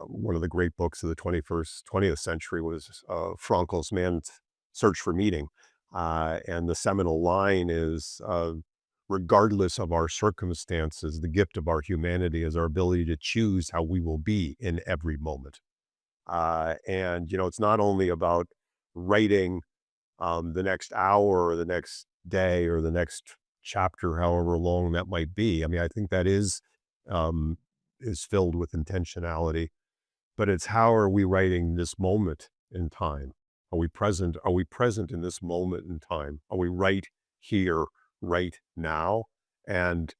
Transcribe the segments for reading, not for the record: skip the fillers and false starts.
one of the great books of the 20th century was Frankl's Man's Search for Meaning. And the seminal line is, regardless of our circumstances, the gift of our humanity is our ability to choose how we will be in every moment. And, it's not only about writing the next hour or the next day or the next chapter, however long that might be. I mean, I think that um, is filled with intentionality, but it's how are we writing this moment in time? Are we present? Are we present in this moment in time? Are we right here, right now? And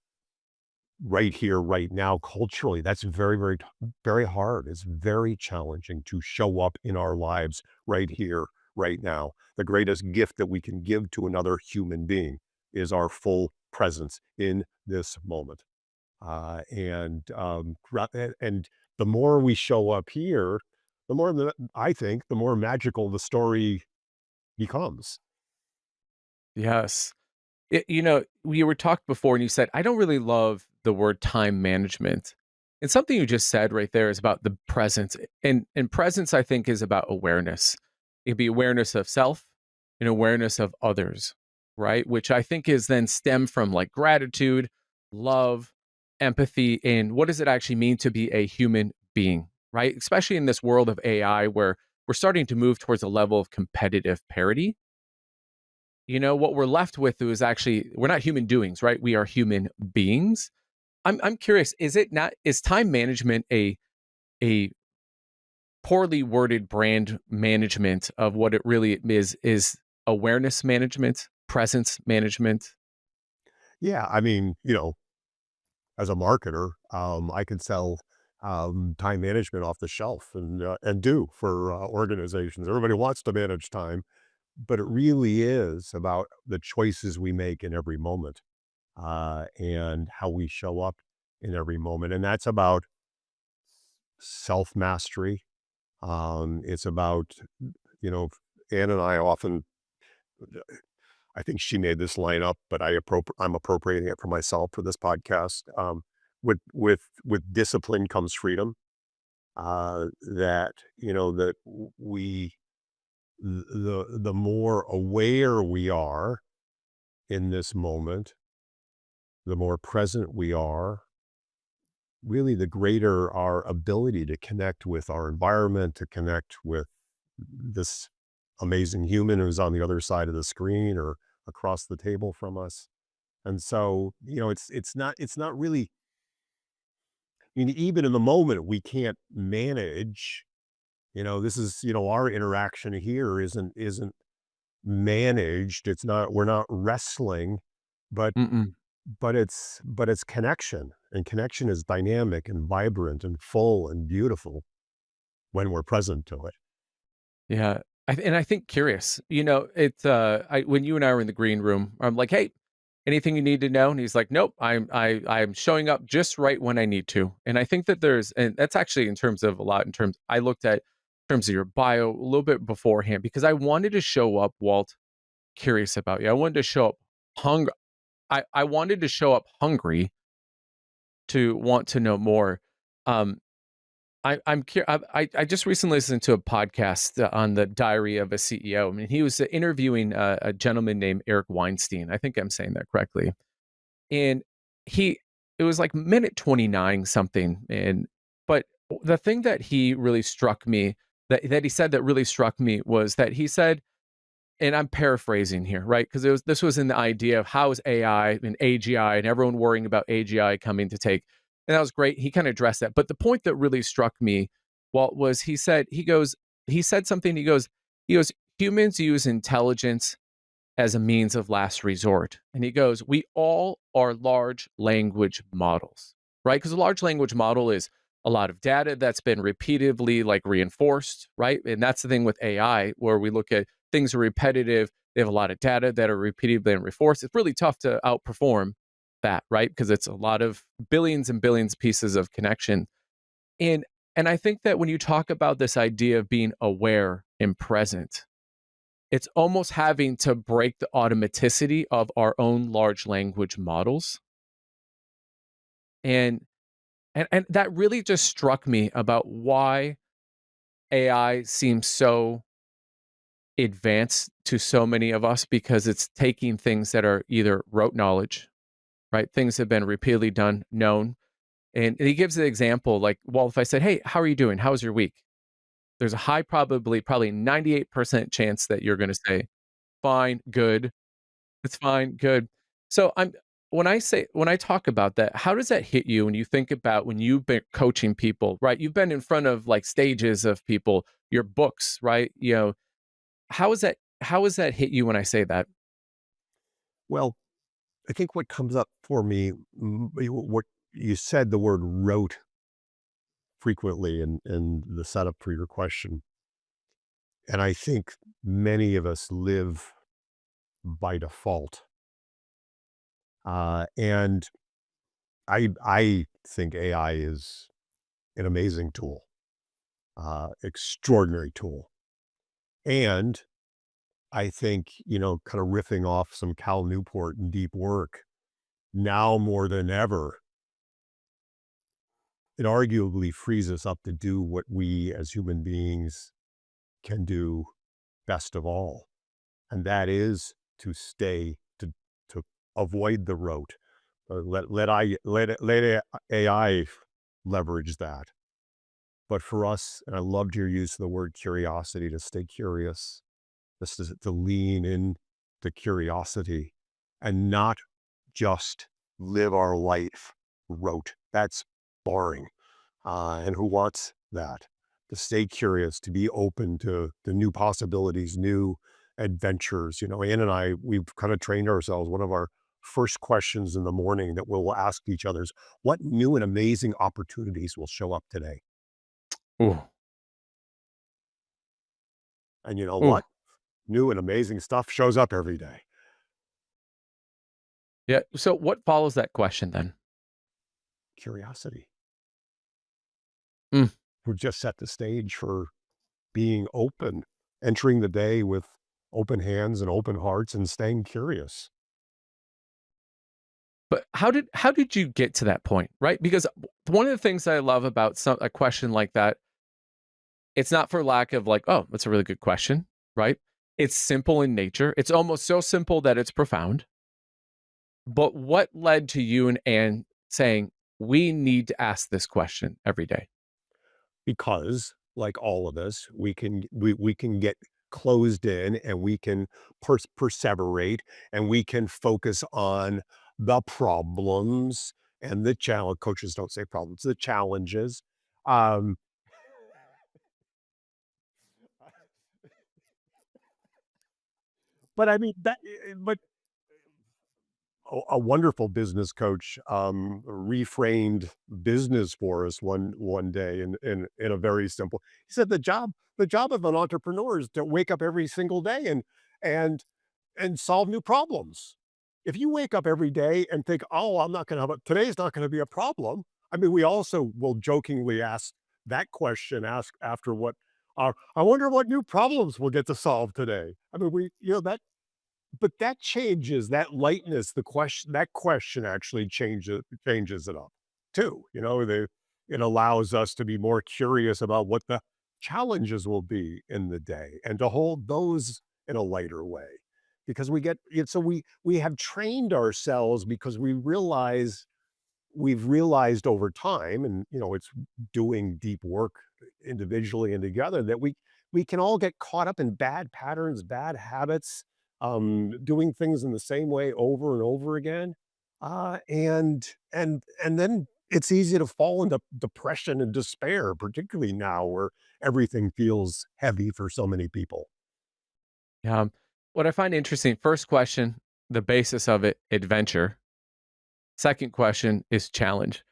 right here, right now, culturally, that's very, very hard. It's very challenging to show up in our lives right here, right now. The greatest gift that we can give to another human being is our full presence in this moment. And the more we show up here, I think, the more magical the story becomes. Yes. We were talked before and you said, I don't really love the word time management. And something you just said right there is about the presence. And presence, I think, is about awareness. It'd be awareness of self and awareness of others, right? Which I think is then stem from like gratitude, love, empathy, and what does it actually mean to be a human being, right? Especially in this world of AI where we're starting to move towards a level of competitive parity. What we're left with is actually we're not human doings, right? We are human beings. I'm curious, is time management a poorly worded brand management of what it really is awareness management, presence management? Yeah, I mean, as a marketer, I can sell time management off the shelf and do for organizations. Everybody wants to manage time, but it really is about the choices we make in every moment and how we show up in every moment. And that's about self mastery. It's about, you know, Ann and I often, I think she made this line up, but I'm appropriating it for myself for this podcast. With discipline comes freedom. That that we the more aware we are in this moment, the more present we are, really the greater our ability to connect with our environment, to connect with this amazing human who's on the other side of the screen or across the table from us. And so, it's not really, I mean, even in the moment we can't manage, this is, our interaction here isn't managed. It's not, we're not wrestling, but Mm-mm. but it's connection, and connection is dynamic and vibrant and full and beautiful when we're present to it. Yeah. And I think curious, when you and I were in the green room, I'm like, hey, anything you need to know? And he's like, nope, I'm showing up just right when I need to. And I think that and that's actually in terms of a lot in terms, I looked at in terms of your bio a little bit beforehand because I wanted to show up, Walt, curious about you. I wanted to show up hung. I wanted to show up hungry to want to know more. Um, I just recently listened to a podcast on the Diary of a CEO. I mean, he was interviewing a gentleman named Eric Weinstein. I think I'm saying that correctly. And he, it was like minute 29 something. But the thing that he really struck me, that he said that really struck me was that he said, and I'm paraphrasing here, right? Because this was in the idea of how is AI and AGI and everyone worrying about AGI coming to take. And that was great. He kind of addressed that. But the point that really struck me, Walt, was he said something, he goes, humans use intelligence as a means of last resort. And he goes, we all are large language models, right? Because a large language model is a lot of data that's been repeatedly like reinforced, right? And that's the thing with AI, where we look at things are repetitive. They have a lot of data that are repeatedly reinforced. It's really tough to outperform that, right? Because it's a lot of billions and billions pieces of connection. And and I think that when you talk about this idea of being aware and present, it's almost having to break the automaticity of our own large language models. And And that really just struck me about why AI seems so advanced to so many of us because it's taking things that are either rote knowledge, right? Things have been repeatedly done, known. And he gives the example like, well, if I said, hey, how are you doing? How was your week? There's a high probability, probably 98% chance that you're going to say, fine, good. It's fine, good. So when I talk about that, how does that hit you when you think about when you've been coaching people, right? You've been in front of like stages of people, your books, right? How does that hit you when I say that? Well, I think what comes up for me, what you said the word "rote" frequently in the setup for your question, and I think many of us live by default. And I think AI is an amazing tool, extraordinary tool. And I think, kind of riffing off some Cal Newport and deep work, now more than ever, it arguably frees us up to do what we as human beings can do best of all. And that is to to avoid the rote. Let AI leverage that. But for us, and I loved your use of the word curiosity, to stay curious, this is to lean in to curiosity and not just live our life rote. That's boring. And who wants that? To stay curious, to be open to the new possibilities, new adventures. Ann and I, we've kind of trained ourselves. One of our first questions in the morning that we'll ask each other is, what new and amazing opportunities will show up today? Ooh, And you know ooh, what? New and amazing stuff shows up every day. yeah. So what follows that question then? Curiosity. Mm. We've just set the stage for being open, entering the day with open hands and open hearts and staying curious. But how did you get to that point, right? Because one of the things I love about a question like that, it's not for lack of like, oh, that's a really good question, right? It's simple in nature. It's almost so simple that it's profound. But what led to you and Anne saying, we need to ask this question every day? Because, like all of us, we can get closed in, and we can perseverate, and we can focus on the problems and the challenge. Coaches don't say problems, the challenges. Um, but I mean but a wonderful business coach reframed business for us one day in a very simple. He said the job of an entrepreneur is to wake up every single day and and solve new problems. If you wake up every day and think, oh, I'm not going to have today's not going to be a problem. I mean, we also will jokingly ask that question, ask after what. I wonder what new problems we'll get to solve today. I mean, that but that changes that lightness, that question actually changes it up too. It allows us to be more curious about what the challenges will be in the day and to hold those in a lighter way. Because we have trained ourselves because we've realized over time, and it's doing deep work individually and together, that we can all get caught up in bad patterns, bad habits, doing things in the same way over and over again, and then it's easy to fall into depression and despair, particularly now where everything feels heavy for so many people. What I find interesting, first question, the basis of it, adventure. Second question is challenge.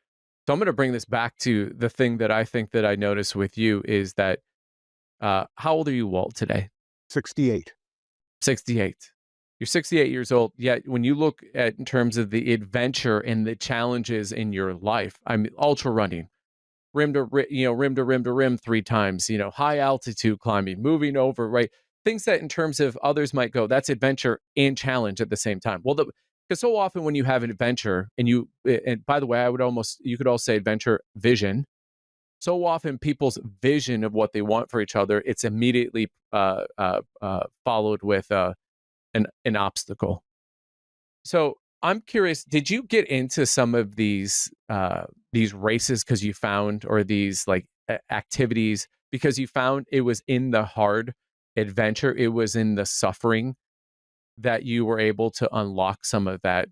So I'm going to bring this back to the thing that I think that I notice with you is that how old are you, Walt, today? 68. 68. You're 68 years old. Yet when you look at in terms of the adventure and the challenges in your life, I mean, ultra running, rim to rim to rim 3 times, high altitude climbing, moving over, right? Things that in terms of others might go, that's adventure and challenge at the same time. Well, Because so often when you have an adventure and and by the way, you could also say adventure vision. So often people's vision of what they want for each other, it's immediately followed with an obstacle. So I'm curious, did you get into some of these races because you found, or these like activities because you found it was in the hard adventure, it was in the suffering that you were able to unlock some of that,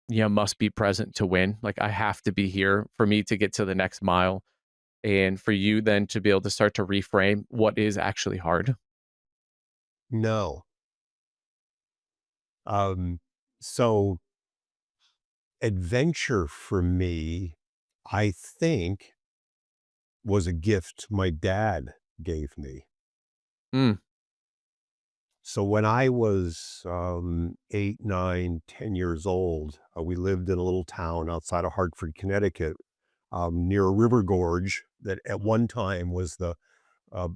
must be present to win. Like, I have to be here for me to get to the next mile. And for you then to be able to start to reframe what is actually hard. No. Um, so adventure for me, I think, was a gift my dad gave me. Mm. So when I was 8, 9, 10 years old, we lived in a little town outside of Hartford, Connecticut, near a river gorge that at one time was the uh,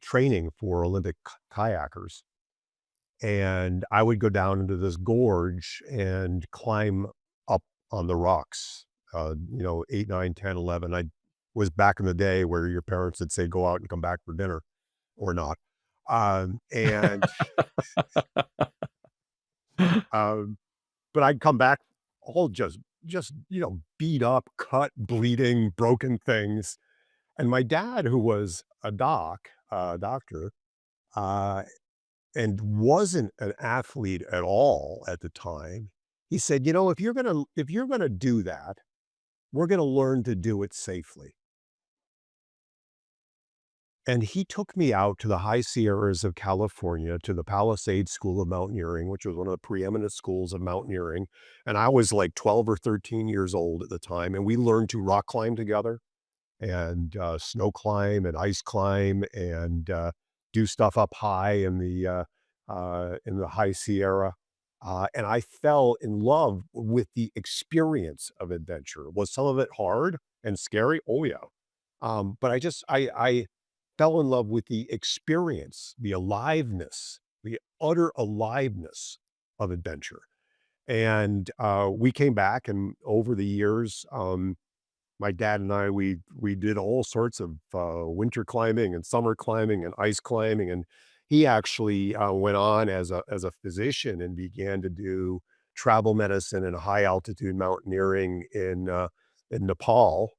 training for Olympic kayakers. And I would go down into this gorge and climb up on the rocks. 8, 9, 10, 11. I was back in the day where your parents would say, go out and come back for dinner or not. And um, but I'd come back all just beat up, cut, bleeding, broken things. And my dad, who was a doctor, uh, and wasn't an athlete at all at the time, he said, if you're gonna do that, we're gonna learn to do it safely. And he took me out to the high Sierras of California to the Palisades School of Mountaineering, which was one of the preeminent schools of mountaineering. And I was like 12 or 13 years old at the time. And we learned to rock climb together and snow climb and ice climb and do stuff up high in the high Sierra. And I fell in love with the experience of adventure. Was some of it hard and scary? Oh yeah. But I fell in love with the experience, the aliveness, the utter aliveness of adventure. And we came back, and over the years, my dad and I, we did all sorts of winter climbing and summer climbing and ice climbing, and he actually went on as a physician and began to do travel medicine and high altitude mountaineering in Nepal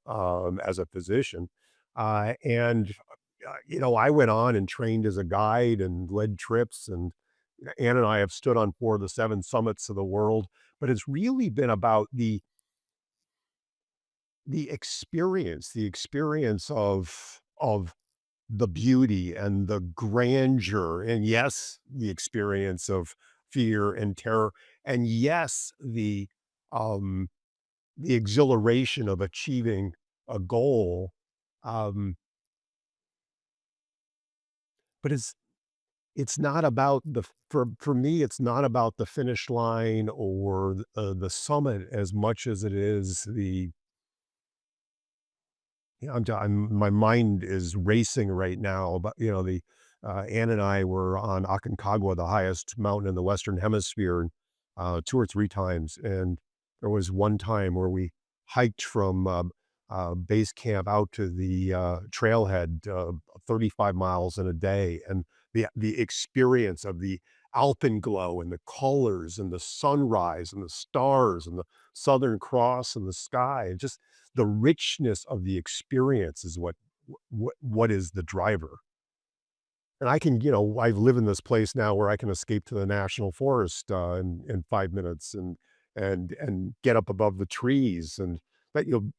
as a physician, and I went on and trained as a guide and led trips, and Ann and I have stood on 4 of the 7 summits of the world, but it's really been about the experience of the beauty and the grandeur, and yes, the experience of fear and terror, and yes, um, the exhilaration of achieving a goal, um, but it's not about for me, it's not about the finish line or the summit as much as it is the yeah, my mind is racing right now, but, Ann and I were on Aconcagua, the highest mountain in the Western Hemisphere, 2 or 3 times, and there was one time where we hiked from, base camp out to the, trailhead, 35 miles in a day, and the experience of the alpenglow and the colors and the sunrise and the stars and the Southern Cross and the sky, and just the richness of the experience is what is the driver. And I live in this place now where I can escape to the national forest, in 5 minutes and get up above the trees, and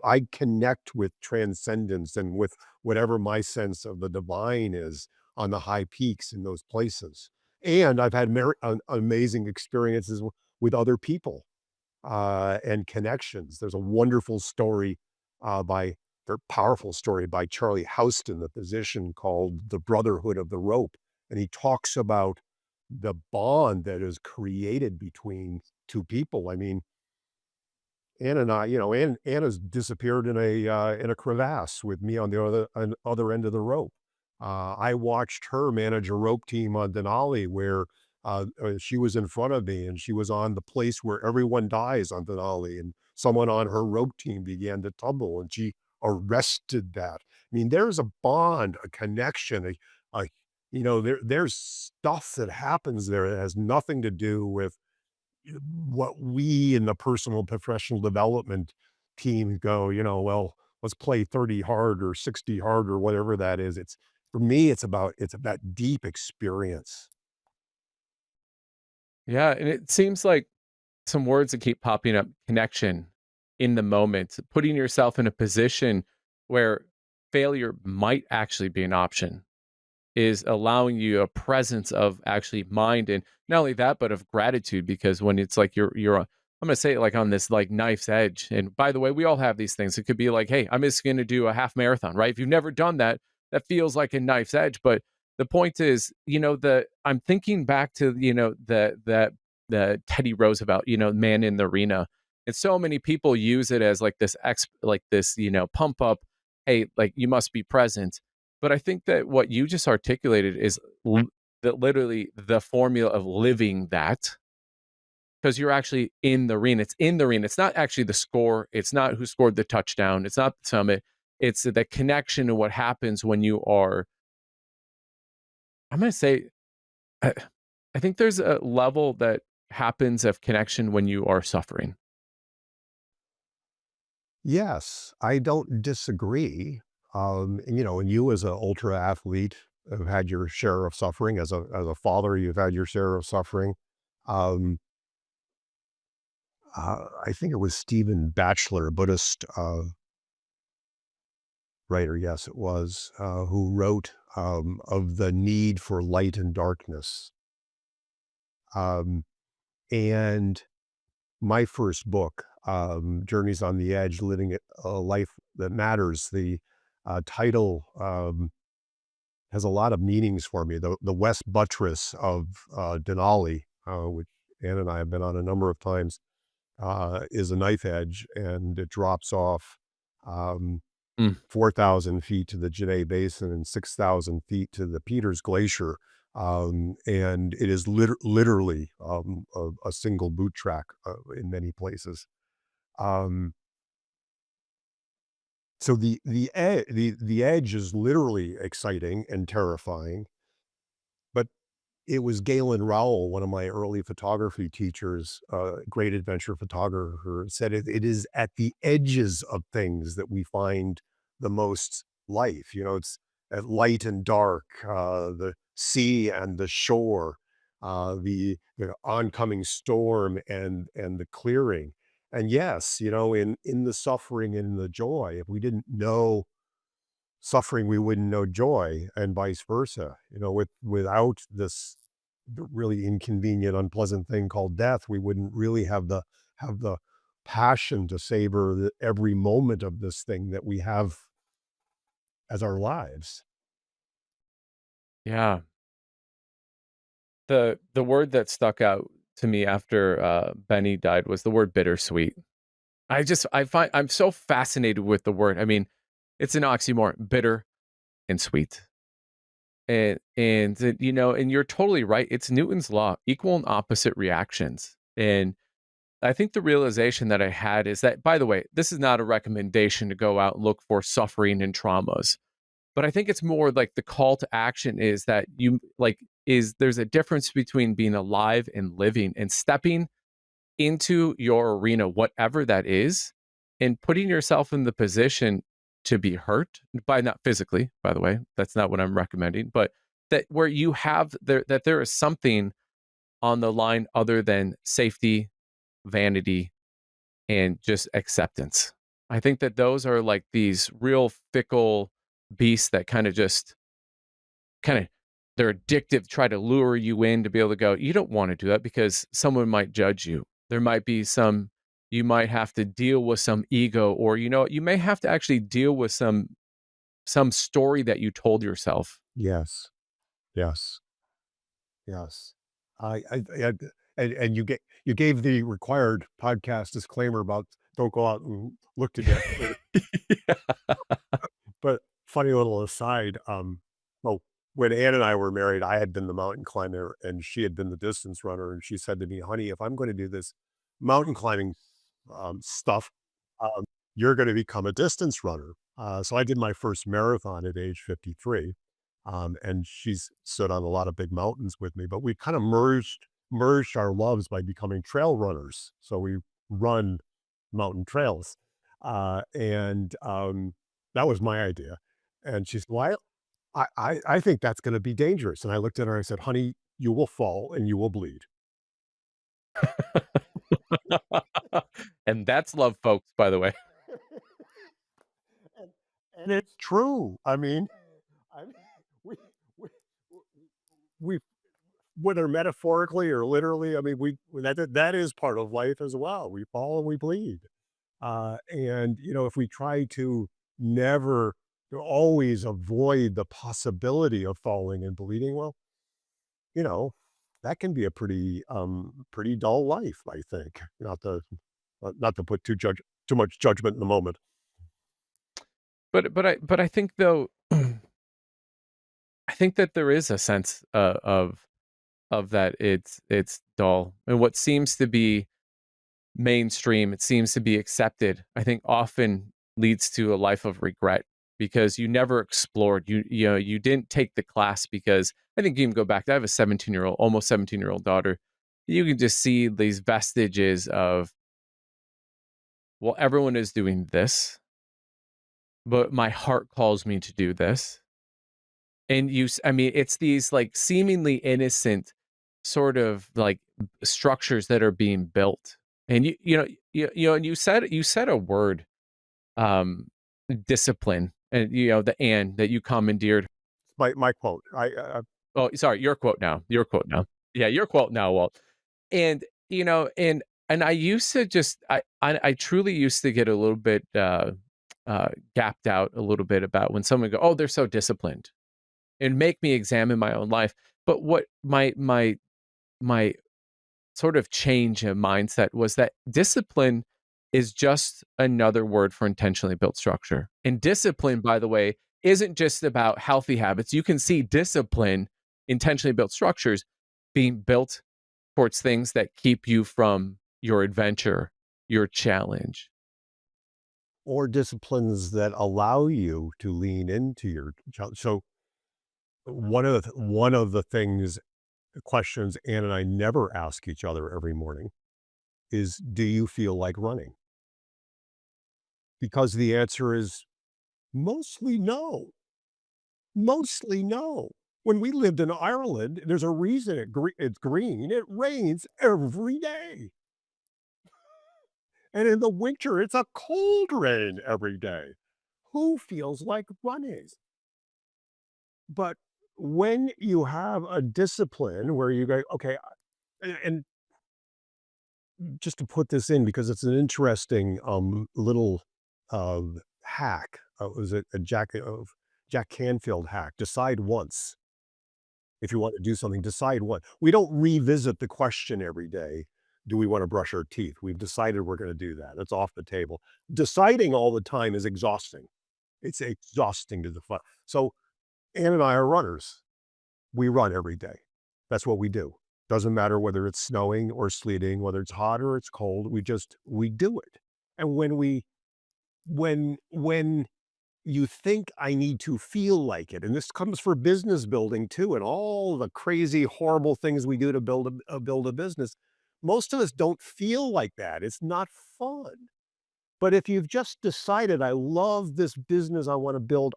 I connect with transcendence and with whatever my sense of the divine is on the high peaks in those places. And I've had amazing experiences with other people and connections. There's a wonderful story by very powerful story by Charlie Houston, the physician, called The Brotherhood of the Rope. And he talks about the bond that is created between two people. I mean, Ann and I, Anna's disappeared in a crevasse with me on the other end of the rope. I watched her manage a rope team on Denali where She was in front of me, and she was on the place where everyone dies on Denali, and someone on her rope team began to tumble, and she arrested that. I mean, there's a bond, a connection, a there's stuff that happens there that has nothing to do with what we in the personal professional development team go, well, let's play 30 hard or 60 hard or whatever that is. It's for me, it's about deep experience. Yeah, and it seems like some words that keep popping up: connection, in the moment, putting yourself in a position where failure might actually be an option, is allowing you a presence of actually mind, and not only that, but of gratitude, because when it's like you're I'm gonna say it like on this like knife's edge. And by the way, we all have these things. It could be like, hey, I'm just gonna do a half marathon, right? If you've never done that, that feels like a knife's edge. But the point is, the I'm thinking back to, the Teddy Roosevelt, man in the arena. And so many people use it as like this like this, pump up, hey, like you must be present. But I think that what you just articulated is that literally the formula of living that, because you're actually in the arena. It's in the arena. It's not actually the score. It's not who scored the touchdown. It's not the summit. It's the connection to what happens when you are. I'm going to say, I, I think there's a level that happens of connection when you are suffering. Yes, I don't disagree. And you as an ultra athlete have had your share of suffering. As a father, you've had your share of suffering. Um, I think it was Stephen Batchelor, a Buddhist writer. Yes, it was who wrote of the need for light and darkness. Um, and my first book, Journeys on the Edge: Living a Life That Matters. The title has a lot of meanings for me. The West Buttress of Denali, which Ann and I have been on a number of times, is a knife edge, and it drops off um, Mm, 4,000 feet to the Janae Basin and 6,000 feet to the Peters Glacier. And it is literally a single boot track in many places. Um, so the edge is literally exciting and terrifying, but it was Galen Rowell, one of my early photography teachers, great adventure photographer, said it is at the edges of things that we find the most life. It's at light and dark, the sea and the shore, the oncoming storm and the clearing. And yes, in the suffering and the joy, if we didn't know suffering, we wouldn't know joy, and vice versa. Without this really inconvenient, unpleasant thing called death, we wouldn't really have the passion to savor every moment of this thing that we have as our lives. yeah. The word that stuck out to me after Benny died was the word bittersweet. I find I'm so fascinated with the word. I mean, it's an oxymoron, bitter and sweet. And you're totally right. It's Newton's law, equal and opposite reactions. And I think the realization that I had is that, by the way, this is not a recommendation to go out and look for suffering and traumas. But I think it's more like the call to action is that there's a difference between being alive and living, and stepping into your arena, whatever that is, and putting yourself in the position to be hurt by, not physically, by the way, that's not what I'm recommending, but that where you have that there is something on the line other than safety, vanity, and just acceptance. I think that those are like these real fickle beasts that kind of they're addictive, try to lure you in to be able to go, you don't want to do that because someone might judge you. There might be some, you might have to deal with some ego, or you may have to actually deal with some story that you told yourself. Yes, yes, yes. I and you gave the required podcast disclaimer about don't go out and look to death. Yeah. But funny little aside, well, when Ann and I were married, I had been the mountain climber and she had been the distance runner, and she said to me, "Honey, if I'm gonna do this mountain climbing, stuff, um, you're gonna become a distance runner." So I did my first marathon at age 53, and she's stood on a lot of big mountains with me, but we kinda merged our loves by becoming trail runners. So we run mountain trails, and that was my idea, and she said, "Well, I think that's gonna be dangerous," and I looked at her and I said, "Honey, you will fall and you will bleed." And that's love, folks, by the way. And and it's true. I mean, we we we whether metaphorically or literally, I mean, that is part of life as well. We fall and we bleed. And, if we try to never to always avoid the possibility of falling and bleeding, well, you know, that can be a pretty dull life, I think. Not to put too much judgment in the moment. But I think though, I think that there is a sense, of that it's dull. And what seems to be mainstream, it seems to be accepted, I think often leads to a life of regret because you never explored. You didn't take the class because I think you can go back. I have a 17-year-old, almost 17-year-old daughter. You can just see these vestiges of, well, everyone is doing this, but my heart calls me to do this. And I mean, it's these like seemingly innocent sort of like structures that are being built. And and you said a word, um, discipline, and the and that you commandeered. My quote. Oh, sorry, your quote now. Your quote now. Yeah, your quote now, Walt. And and I used to just I truly used to get a little bit gapped out a little bit about when someone go, oh, they're so disciplined and make me examine my own life. But what my sort of change in mindset was that discipline is just another word for intentionally built structure. And discipline, by the way, isn't just about healthy habits. You can see discipline, intentionally built structures being built towards things that keep you from your adventure, your challenge. Or disciplines that allow you to lean into your challenge. So one of the questions Ann and I never ask each other every morning is, "Do you feel like running?" Because the answer is mostly no. Mostly no. When we lived in Ireland, there's a reason it's green. It rains every day. And in the winter, it's a cold rain every day. Who feels like running? But when you have a discipline where you go, okay, and just to put this in because it's an interesting little hack. Was it a Jack Canfield hack? Decide once. If you want to do something, decide what. We don't revisit the question every day. Do we want to brush our teeth? We've decided we're going to do that. That's off the table. Deciding all the time is exhausting. It's exhausting to define. So Ann and I are runners. We run every day. That's what we do. Doesn't matter whether it's snowing or sleeting, whether it's hot or it's cold. We do it. And when you think I need to feel like it, and this comes for business building too, and all the crazy, horrible things we do to build a business. Most of us don't feel like that. It's not fun. But if you've just decided, I love this business I want to build,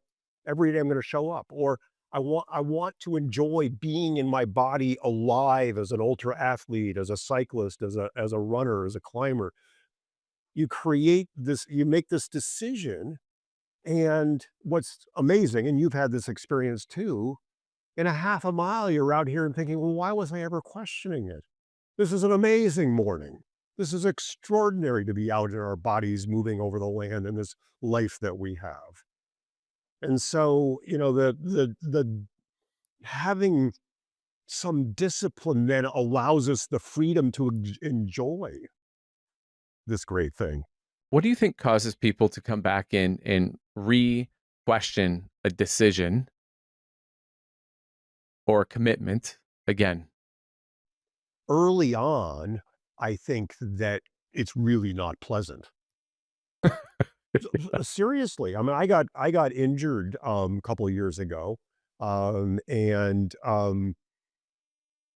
every day I'm going to show up, or I want to enjoy being in my body alive as an ultra athlete, as a cyclist, as a runner, as a climber. You make this decision, and what's amazing, and you've had this experience too, in a half a mile, you're out here and thinking, well, why was I ever questioning it? This is an amazing morning. This is extraordinary to be out in our bodies moving over the land in this life that we have. And so, the having some discipline then allows us the freedom to enjoy this great thing. What do you think causes people to come back in and re question a decision or commitment? Again. Early on, I think that it's really not pleasant. Seriously, I mean, I got injured, a couple of years ago, and,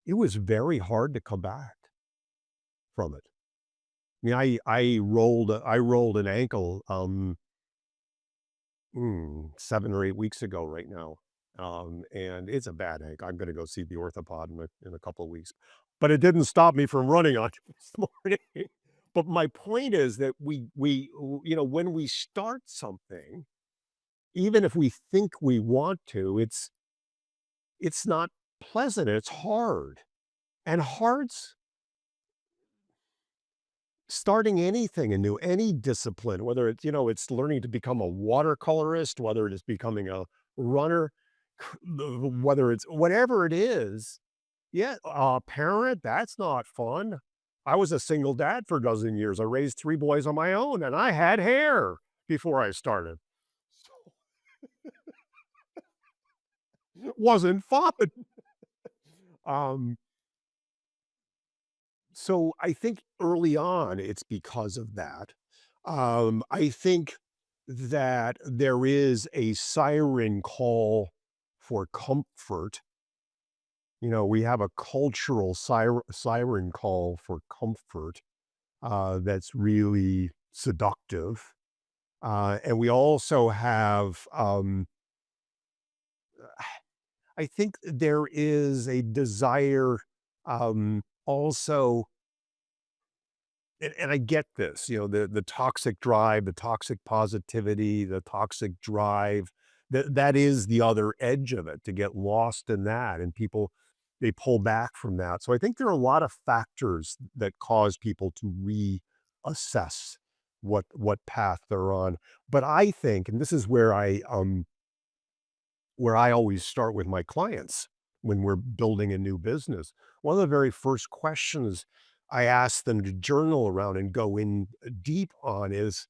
it was very hard to come back from it. I mean, I rolled an ankle, 7 or 8 weeks ago right now, and it's a bad ankle. I'm gonna go see the orthopod in a couple of weeks, but it didn't stop me from running on it this morning. But my point is that when we start something, even if we think we want to, it's not pleasant, it's hard, and hard's starting anything anew, any discipline, whether it's learning to become a watercolorist, whether it is becoming a runner, whether it's whatever it is. Yeah, parent, that's not fun. I was a single dad for a dozen years. I raised 3 boys on my own, and I had hair before I started. It wasn't fun. Um, so I think early on, it's because of that. I think that there is a siren call for comfort. We have a cultural siren call for comfort, that's really seductive. And we also have, I think there is a desire, also, and I get this, the toxic drive, the toxic positivity, the toxic drive, that is the other edge of it, to get lost in that, and people, they pull back from that. So I think there are a lot of factors that cause people to reassess what path they're on. But I think, and this is where I always start with my clients when we're building a new business. One of the very first questions I ask them to journal around and go in deep on is,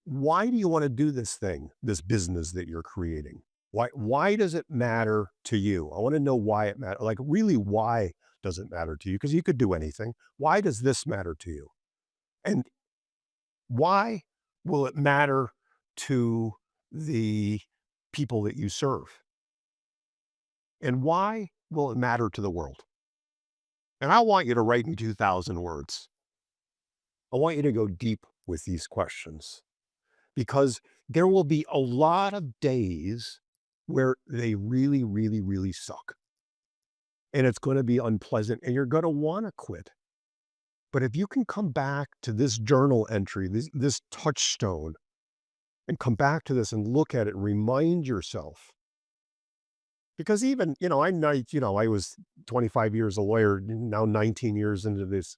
why do you want to do this thing, this business that you're creating? Why does it matter to you? I want to know why it matters. Like, really, why does it matter to you? Because you could do anything. Why does this matter to you? And why will it matter to the people that you serve? And why will it matter to the world? And I want you to write me 2,000 words. I want you to go deep with these questions, because there will be a lot of days where they really, really, really suck. And it's going to be unpleasant and you're going to want to quit. But if you can come back to this journal entry, this touchstone, and come back to this and look at it and remind yourself. Because even, I was 25 years a lawyer, now 19 years into this,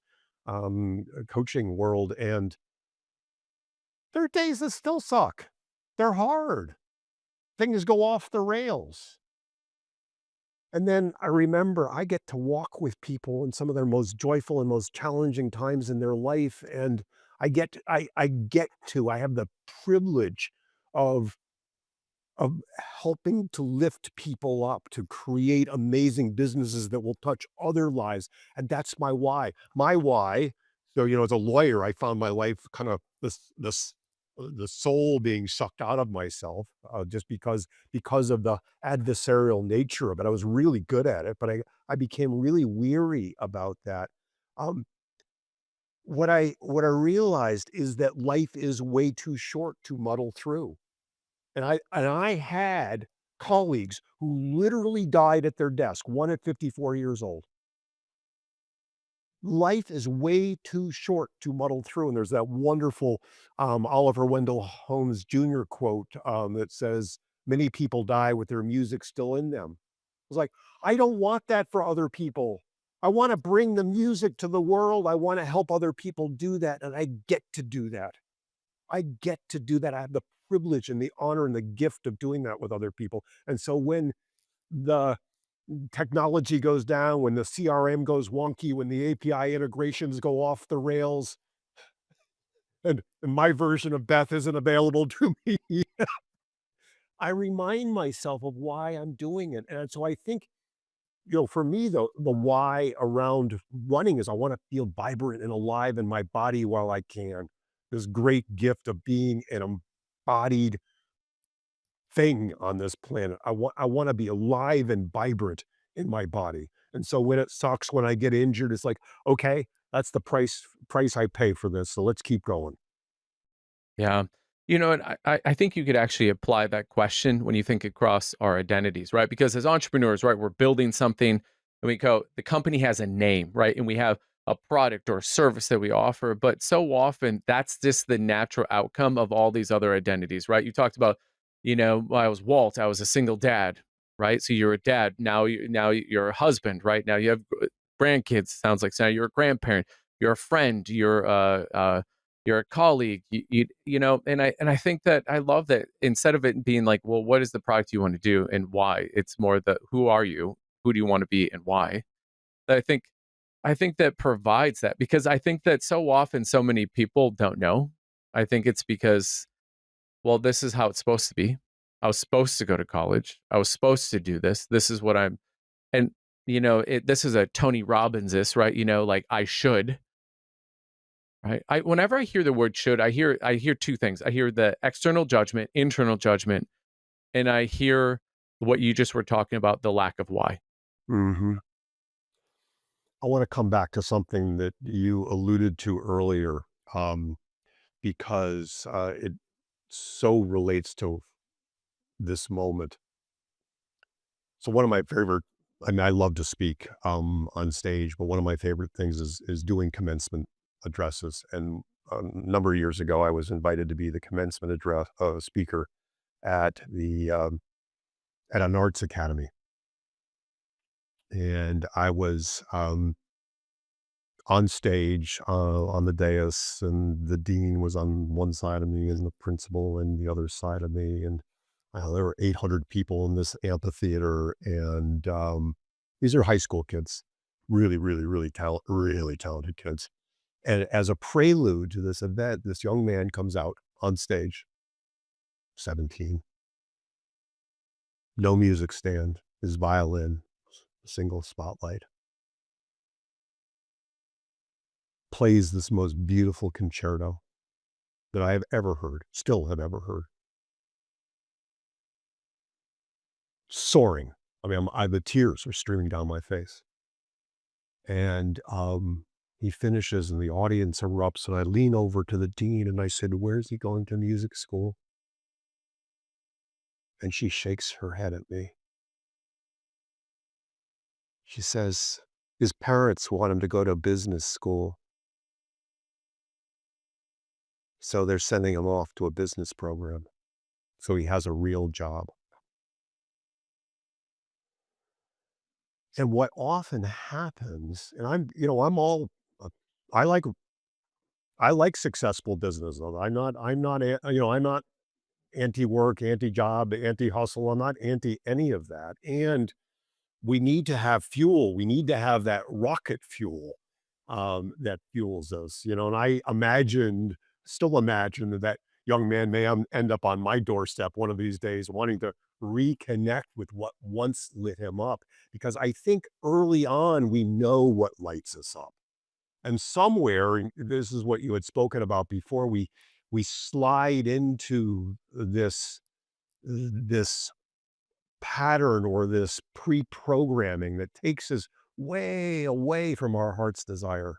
coaching world, and there are days that still suck. They're hard. Things go off the rails. And then I remember I get to walk with people in some of their most joyful and most challenging times in their life, and I have the privilege of of helping to lift people up to create amazing businesses that will touch other lives, and that's my why. My why, so, as a lawyer, I found my life kind of the soul being sucked out of myself, just because of the adversarial nature of it. I was really good at it, but I became really weary about that. Um, what I realized is that life is way too short to muddle through. And I had colleagues who literally died at their desk, one at 54 years old. Life is way too short to muddle through, and there's that wonderful, Oliver Wendell Holmes Jr. quote, that says, "Many people die with their music still in them." It's like, I don't want that for other people. I wanna bring the music to the world, I wanna help other people do that, and I get to do that. I get to do that. I have the privilege and the honor and the gift of doing that with other people. And so when the technology goes down, when the CRM goes wonky, when the API integrations go off the rails, and my version of Beth isn't available to me, I remind myself of why I'm doing it. And so I think for me, the why around running is I want to feel vibrant and alive in my body while I can. This great gift of being an embodied thing on this planet. I want to be alive and vibrant in my body. And so when it sucks when I get injured, it's like, okay, that's the price I pay for this. So let's keep going. Yeah. You know, and I think you could actually apply that question when you think across our identities, right? Because as entrepreneurs, right, we're building something and we go, the company has a name, right? And we have a product or a service that we offer. But so often that's just the natural outcome of all these other identities, right? You talked about, well, I was Walt, I was a single dad, right? So you're a dad. Now you're a husband, right? Now you have grandkids, sounds like. So now you're a grandparent, you're a friend, you're a colleague, and I think that I love that instead of it being like, well, what is the product you want to do and why? It's more the who are you, who do you want to be, and why. I think I think that provides that because I think that so often so many people don't know. I think it's because, well, this is how it's supposed to be. I was supposed to go to college. I was supposed to do this. This is what I'm, and this is a Tony Robbins this, right? Like I should. Right. Whenever I hear the word should, I hear two things. I hear the external judgment, internal judgment, and I hear what you just were talking about, the lack of why. Mhm. I wanna come back to something that you alluded to earlier, because, it so relates to this moment. So one of my favorite I mean, I love to speak, on stage, but one of my favorite things is doing commencement addresses, and a number of years ago, I was invited to be the commencement address speaker at at an arts academy, and I was, on stage, on the dais, and the dean was on one side of me and the principal and the other side of me, and, there were 800 people in this amphitheater, and, these are high school kids, really, really, really talented kids, and as a prelude to this event, this young man comes out on stage, 17, no music stand, his violin, single spotlight, plays this most beautiful concerto that I have ever heard, still have ever heard. Soaring. I mean, the tears are streaming down my face. And he finishes, and the audience erupts. And I lean over to the dean and I said, "Where's he going to music school?" And she shakes her head at me. She says, "His parents want him to go to business school. So they're sending him off to a business program. So he has a real job." And what often happens, and I'm all, uh, I like I like successful business. I'm not anti-work, anti-job, anti-hustle. I'm not anti any of that. And we need to have fuel. We need to have that rocket fuel that fuels us. And still imagine that that young man may end up on my doorstep one of these days, wanting to reconnect with what once lit him up. Because I think early on we know what lights us up, and somewhere, and this is what you had spoken about before, we slide into this pattern or this pre-programming that takes us way away from our heart's desire.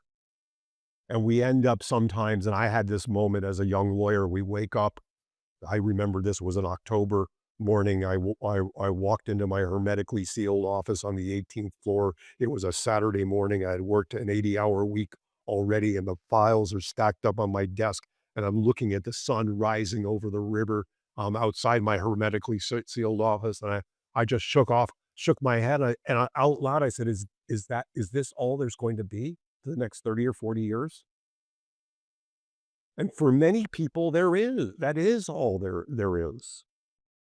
And we end up sometimes, and I had this moment as a young lawyer, we wake up, I remember this was an October morning. I walked into my hermetically sealed office on the 18th floor. It was a Saturday morning. I had worked an 80-hour week already, and the files are stacked up on my desk. And I'm looking at the sun rising over the river outside my hermetically sealed office. And I just shook my head. Out loud, I said, is this all there's going to be for the next 30 or 40 years? And for many people, that is all there is.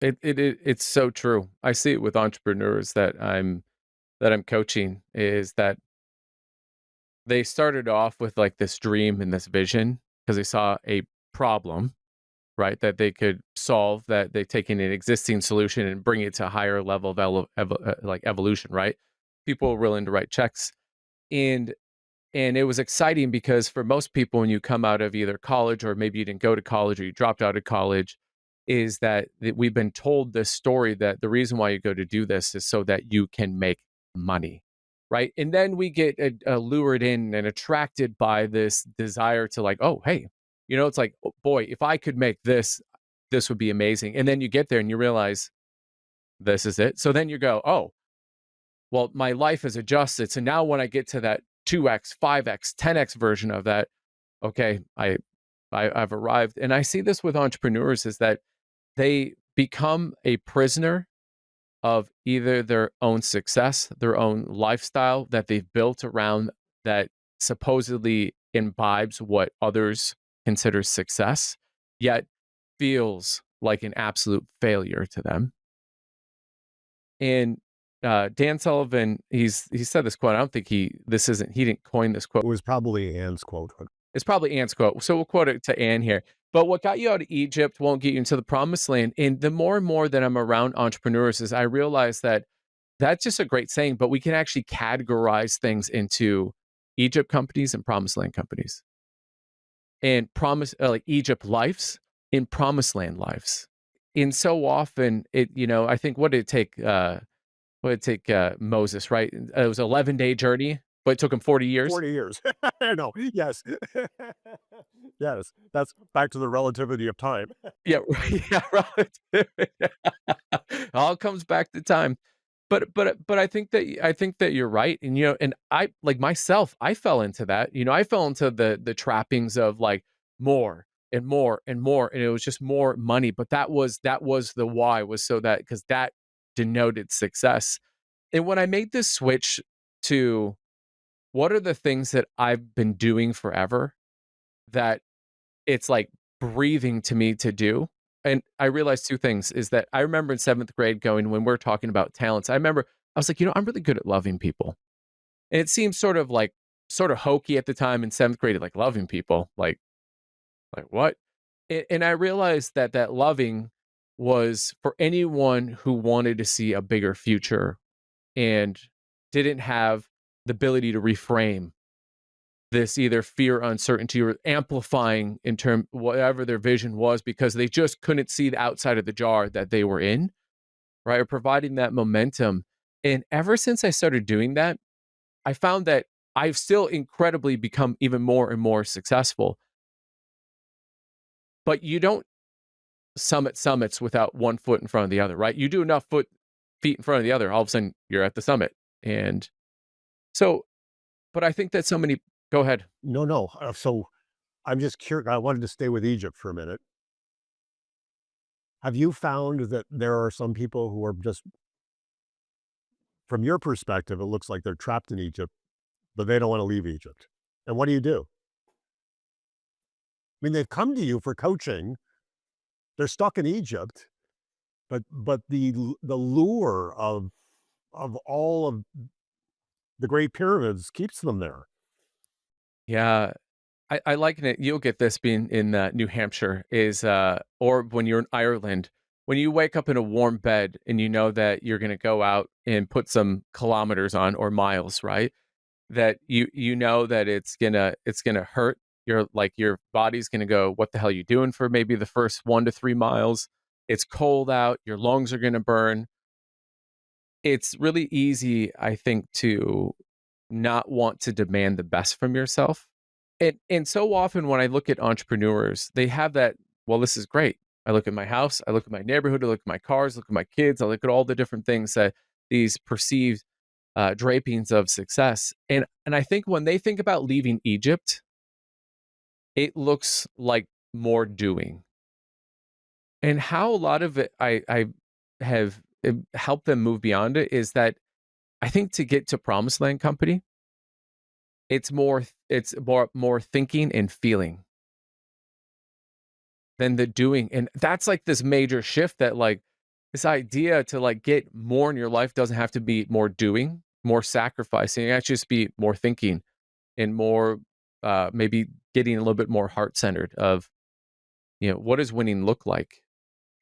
It's so true. I see it with entrepreneurs that I'm coaching is that they started off with like this dream and this vision because they saw a problem, right, that they could solve, that they taking an existing solution and bring it to a higher level of like evolution, right? people were willing to write checks. And it was exciting because for most people, when you come out of either college or maybe you didn't go to college or you dropped out of college, is that we've been told this story that the reason why you go to do this is so that you can make money, right? And then we get lured in and attracted by this desire to like, oh, hey, it's like, oh, boy, if I could make this, this would be amazing. And then you get there and you realize this is it. So then you go, oh, well, my life has adjusted. So now when I get to that 2x, 5x, 10x version of that, okay, I've arrived. And I see this with entrepreneurs is that they become a prisoner of either their own success, their own lifestyle that they've built around that supposedly imbibes what others consider success, yet feels like an absolute failure to them. And Dan Sullivan, he said this quote. I don't think he didn't coin this It quote. was probably Anne's quote. It's probably Anne's quote. So we'll quote it to Anne here. But what got you out of Egypt won't get you into the promised land. And the more and more that I'm around entrepreneurs is I realize that that's just a great saying, but we can actually categorize things into Egypt companies and promised land companies and like Egypt lives and promised land lives. And so often I think what did it take Moses, right? It was an 11-day journey, but it took him 40 years. 40 years. I know. Yes. Yes. That's back to the relativity of time. Yeah, right, yeah, right. All comes back to time. But I think that you're right. And and I like myself, I fell into that. I fell into the trappings of like more and more and more. And it was just more money. But that was the why, was so that because that denoted success. And when I made this switch to what are the things that I've been doing forever that it's like breathing to me to do. And I realized two things is that I remember in seventh grade going, when we're talking about talents, I remember I was like, I'm really good at loving people. And it seems sort of hokey at the time in seventh grade, like loving people, like what? And I realized that that loving was for anyone who wanted to see a bigger future and didn't have the ability to reframe this either fear, uncertainty, or amplifying in term whatever their vision was because they just couldn't see the outside of the jar that they were in, right? Or providing that momentum. And ever since I started doing that, I found that I've still incredibly become even more and more successful. But you don't summits without one foot in front of the other, right? You do enough feet in front of the other, all of a sudden you're at the summit. And so, but I think that so many, go ahead. No, no. So I'm just curious. I wanted to stay with Egypt for a minute. Have you found that there are some people who are just, from your perspective, it looks like they're trapped in Egypt, but they don't want to leave Egypt? And what do you do? I mean, they've come to you for coaching. They're stuck in Egypt, but the lure of all of the Great Pyramids keeps them there. Yeah, I liken it. You'll get this being in New Hampshire is, or when you're in Ireland, when you wake up in a warm bed and you know that you're going to go out and put some kilometers on or miles, right? That you know that it's gonna hurt. Your body's gonna go, what the hell are you doing for maybe the first 1 to 3 miles? It's cold out. Your lungs are gonna burn. It's really easy, I think, to not want to demand the best from yourself. And so often when I look at entrepreneurs, they have that, well, this is great. I look at my house, I look at my neighborhood, I look at my cars, look at my kids, I look at all the different things that these perceived drapings of success. And I think when they think about leaving Egypt, it looks like more doing. And how a lot of it I have helped them move beyond it is that I think to get to Promised Land Company, it's more thinking and feeling than the doing. And that's like this major shift that like this idea to like get more in your life doesn't have to be more doing, more sacrificing. It actually just be more thinking and more maybe getting a little bit more heart centered of, what does winning look like?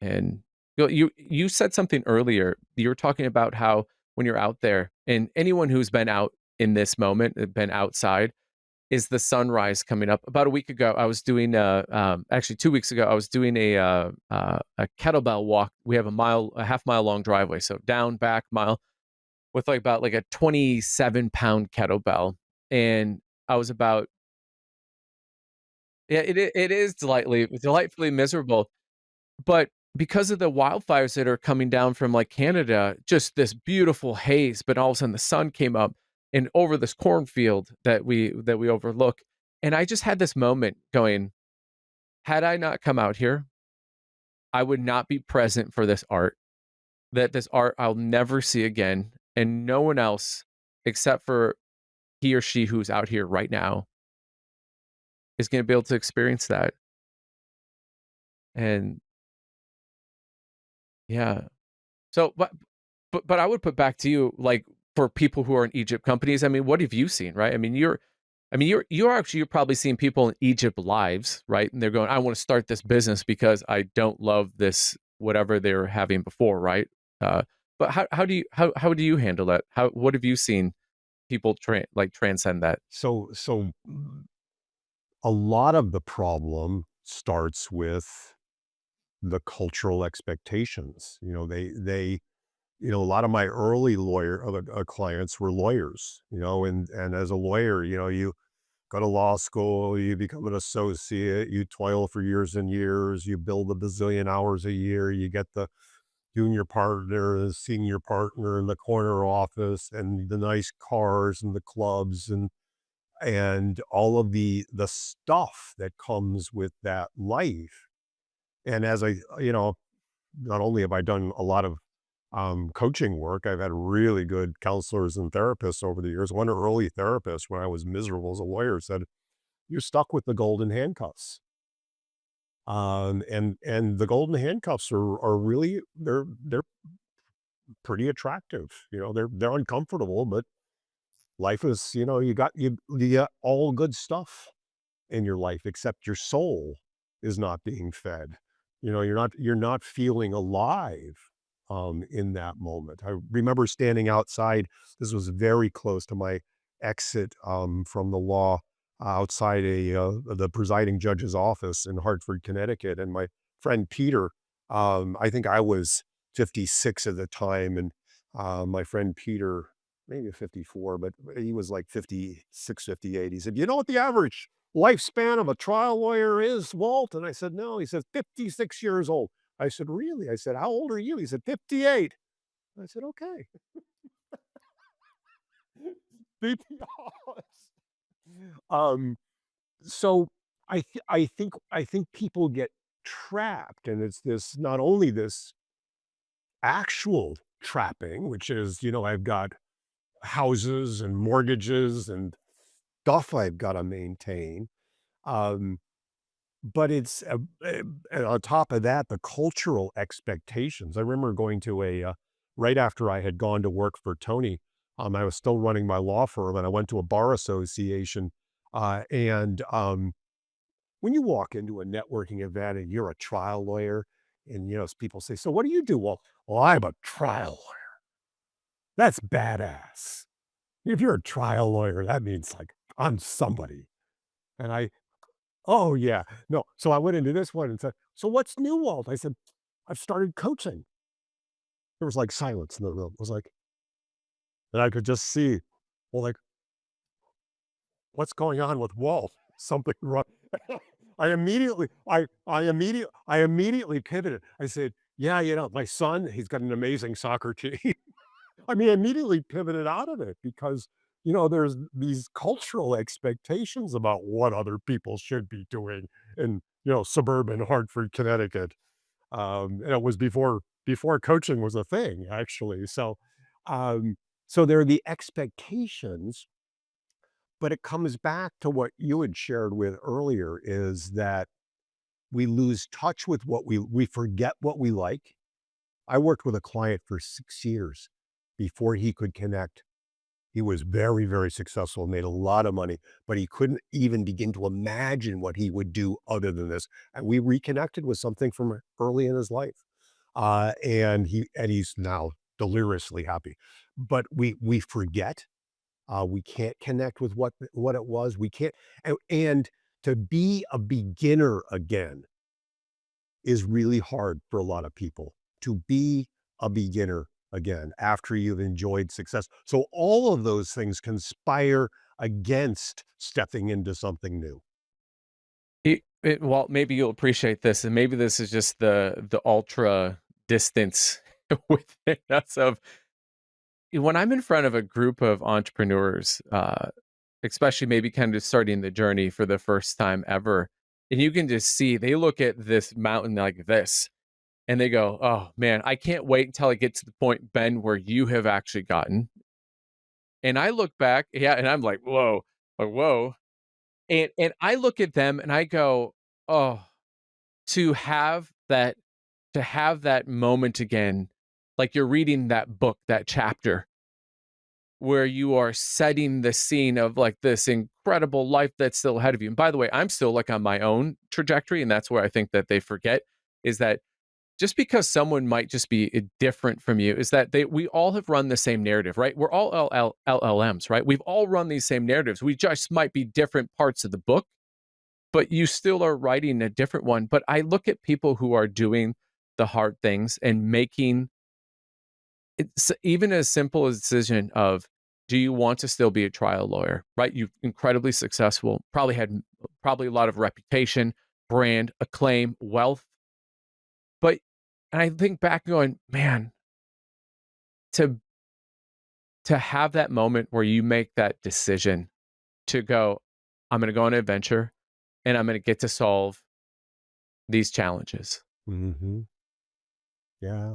And you said something earlier. You were talking about how when you're out there And anyone who's been out in this moment, been outside, is the sunrise coming up. About a week ago, I was doing actually 2 weeks ago, I was doing a kettlebell walk. We have a half mile long driveway, so down, back, mile, with like about like a 27-pound kettlebell, and I was about yeah, it is delightfully miserable, but because of the wildfires that are coming down from, like, Canada, just this beautiful haze, but all of a sudden the sun came up and over this cornfield that we overlook, and I just had this moment going, "Had I not come out here, I would not be present for this art I'll never see again, and no one else except for he or she who's out here right now is gonna be able to experience that." And yeah. So, but I would put back to you, like, for people who are in Egypt companies, I mean, what have you seen, right? I mean, you're probably seeing people in Egypt lives, right? And they're going, "I wanna start this business because I don't love this whatever they were having before," right? But how do you handle that? What have you seen people transcend that? So a lot of the problem starts with the cultural expectations. A lot of my early clients were lawyers, and as a lawyer, you go to law school, you become an associate, you toil for years and years, you build a bazillion hours a year, you get the junior partner, the senior partner in the corner office, and the nice cars and the clubs and all of the stuff that comes with that life. And as not only have I done a lot of coaching work, I've had really good counselors and therapists over the years. One early therapist, when I was miserable as a lawyer, said, "You're stuck with the golden handcuffs." And the golden handcuffs are really they're pretty attractive. They're uncomfortable, but life is, you got all good stuff in your life, except your soul is not being fed. You're not feeling alive in that moment. I remember standing outside. This was very close to my exit from the law, outside the presiding judge's office in Hartford, Connecticut, and my friend Peter. I think I was 56 at the time, and my friend Peter, maybe 54, but he was like 56, 58. He said, "You know what the average lifespan of a trial lawyer is, Walt?" And I said, "No." He said, "56 years old." I said, "Really?" I said, "How old are you?" He said, 58. I said, "Okay." BPS. Um, so I think people get trapped, and it's this not only this actual trapping, which is, I've got houses and mortgages and stuff I've got to maintain. Um, But it's, and on top of that, the cultural expectations. I remember going to right after I had gone to work for Tony, I was still running my law firm, and I went to a bar association. And when you walk into a networking event and you're a trial lawyer, and, people say, "So what do you do?" Well, I'm a trial lawyer. That's badass. If you're a trial lawyer, that means like I'm somebody. And oh, yeah. No, so I went into this one and said, "So what's new, Walt?" I said, "I've started coaching." There was, like, silence in the room. It was like, and I could just see, well, like, "What's going on with Walt? Something wrong." I immediately pivoted. I said, "Yeah, my son, he's got an amazing soccer team." I mean, I immediately pivoted out of it because, there's these cultural expectations about what other people should be doing in, suburban Hartford, Connecticut. And it was before coaching was a thing, actually. So there are the expectations, but it comes back to what you had shared with earlier, is that we lose touch with what we forget what we like. I worked with a client for 6 years before he could connect. He was very, very successful, made a lot of money, but he couldn't even begin to imagine what he would do other than this. And we reconnected with something from early in his life. And he's now deliriously happy. But we forget, we can't connect with what it was. We can't, and to be a beginner again is really hard for a lot of people. To be a beginner again after you've enjoyed success. So all of those things conspire against stepping into something new. Well, maybe you'll appreciate this, and maybe this is just the ultra distance within us of when I'm in front of a group of entrepreneurs, especially maybe kind of starting the journey for the first time ever, and you can just see they look at this mountain like this, and they go, "Oh man, I can't wait until I get to the point, Ben, where you have actually gotten." And I look back, yeah, and I'm like whoa, and I look at them and I go, "Oh, to have that to have that moment again, like you're reading that book, that chapter where you are setting the scene of like this incredible life that's still ahead of you." And by the way, I'm still like on my own trajectory. And that's where I think that they forget is that just because someone might just be different from you is that we all have run the same narrative, right? We're all LLMs, right? We've all run these same narratives. We just might be different parts of the book, but you still are writing a different one. But I look at people who are doing the hard things and making it's even as simple as decision of, do you want to still be a trial lawyer, right? You've incredibly successful, probably had probably a lot of reputation, brand, acclaim, wealth. But and I think back going, man, to have that moment where you make that decision to go, I'm going to go on an adventure and I'm going to get to solve these challenges. Mhm. Yeah.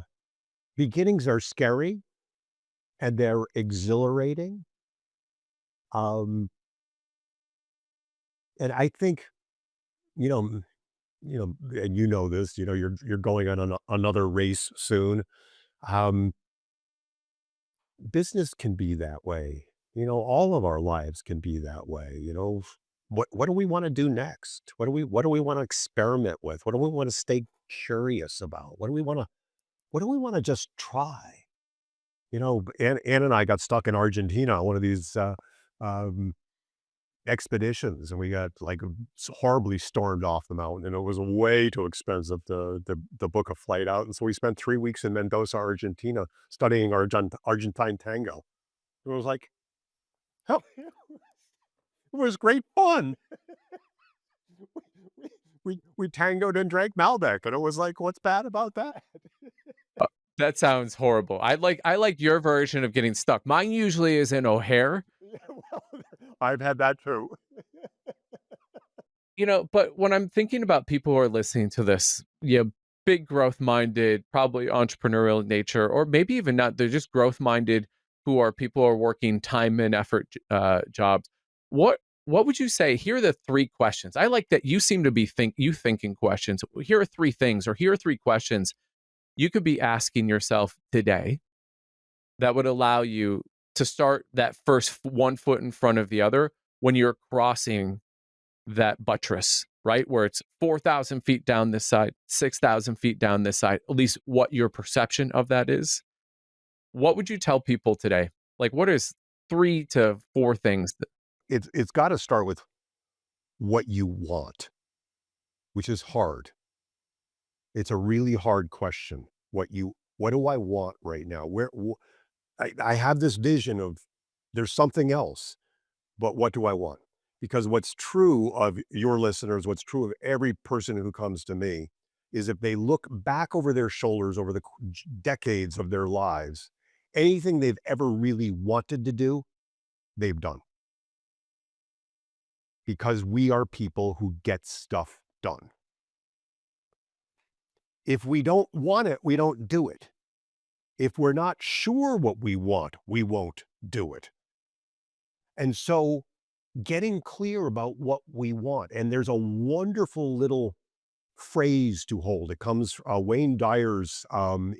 Beginnings are scary and they're exhilarating. Um, and I think, you know, and you know this, you're going on another race soon. Um, Business can be that way. All of our lives can be that way. What do we want to do next? What do we want to experiment with? What do we want to stay curious about? What do we want to just try? Ann and I got stuck in Argentina on one of these um, expeditions, and we got like horribly stormed off the mountain, and it was way too expensive to book a flight out. And so we spent 3 weeks in Mendoza, Argentina, studying Argentine tango. It was like, hell, it was great fun. We tangoed and drank Malbec, and it was like, what's bad about that? Uh, That sounds horrible. I like your version of getting stuck. Mine usually is in O'Hare. Yeah, well, I've had that too. But when I'm thinking about people who are listening to this, big growth minded, probably entrepreneurial in nature, or maybe even not, they're just growth minded who are people who are working time and effort jobs. What would you say? Here are the three questions. I like that you seem to be thinking questions. Here are three things, or here are three questions you could be asking yourself today that would allow you to start that first one foot in front of the other when you're crossing that buttress, right? Where it's 4,000 feet down this side, 6,000 feet down this side, at least what your perception of that is. What would you tell people today? Like, what is three to four things that, It's got to start with what you want, which is hard. It's a really hard question. What do I want right now? I have this vision of there's something else, but what do I want? Because what's true of your listeners, what's true of every person who comes to me is if they look back over their shoulders over the decades of their lives, anything they've ever really wanted to do, they've done, because we are people who get stuff done. If we don't want it, we don't do it. If we're not sure what we want, we won't do it. And so getting clear about what we want, and there's a wonderful little phrase to hold. It comes Wayne Dyer's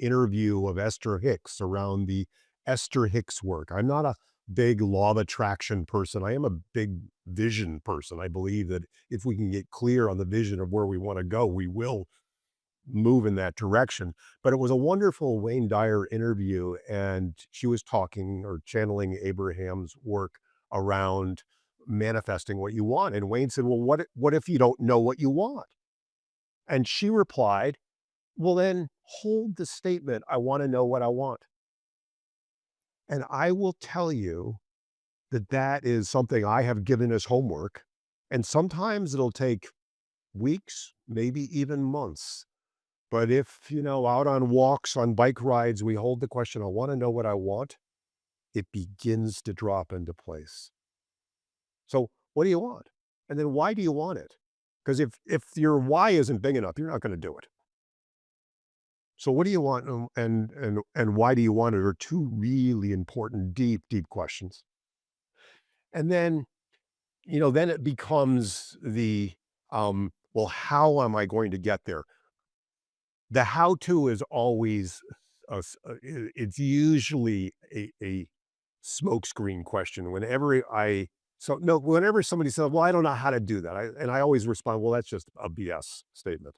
interview of Esther Hicks around the Esther Hicks work. I'm not a big law of attraction person. I am a big vision person. I believe that if we can get clear on the vision of where we want to go, we will move in that direction. But it was a wonderful Wayne Dyer interview, and she was talking or channeling Abraham's work around manifesting what you want. And Wayne said, "Well, what if you don't know what you want?" And she replied, "Well, then hold the statement, 'I want to know what I want.'" And I will tell you that that is something I have given as homework. And sometimes it'll take weeks, maybe even months. But if, out on walks, on bike rides, we hold the question, I want to know what I want, it begins to drop into place. So, what do you want? And then why do you want it? Because if your why isn't big enough, you're not going to do it. So, what do you want, and why do you want it are two really important, deep, deep questions. And then it becomes well, how am I going to get there? The how to is always it's usually a smokescreen question. Whenever somebody says, "Well, I don't know how to do that," I always respond, "Well, that's just a BS statement."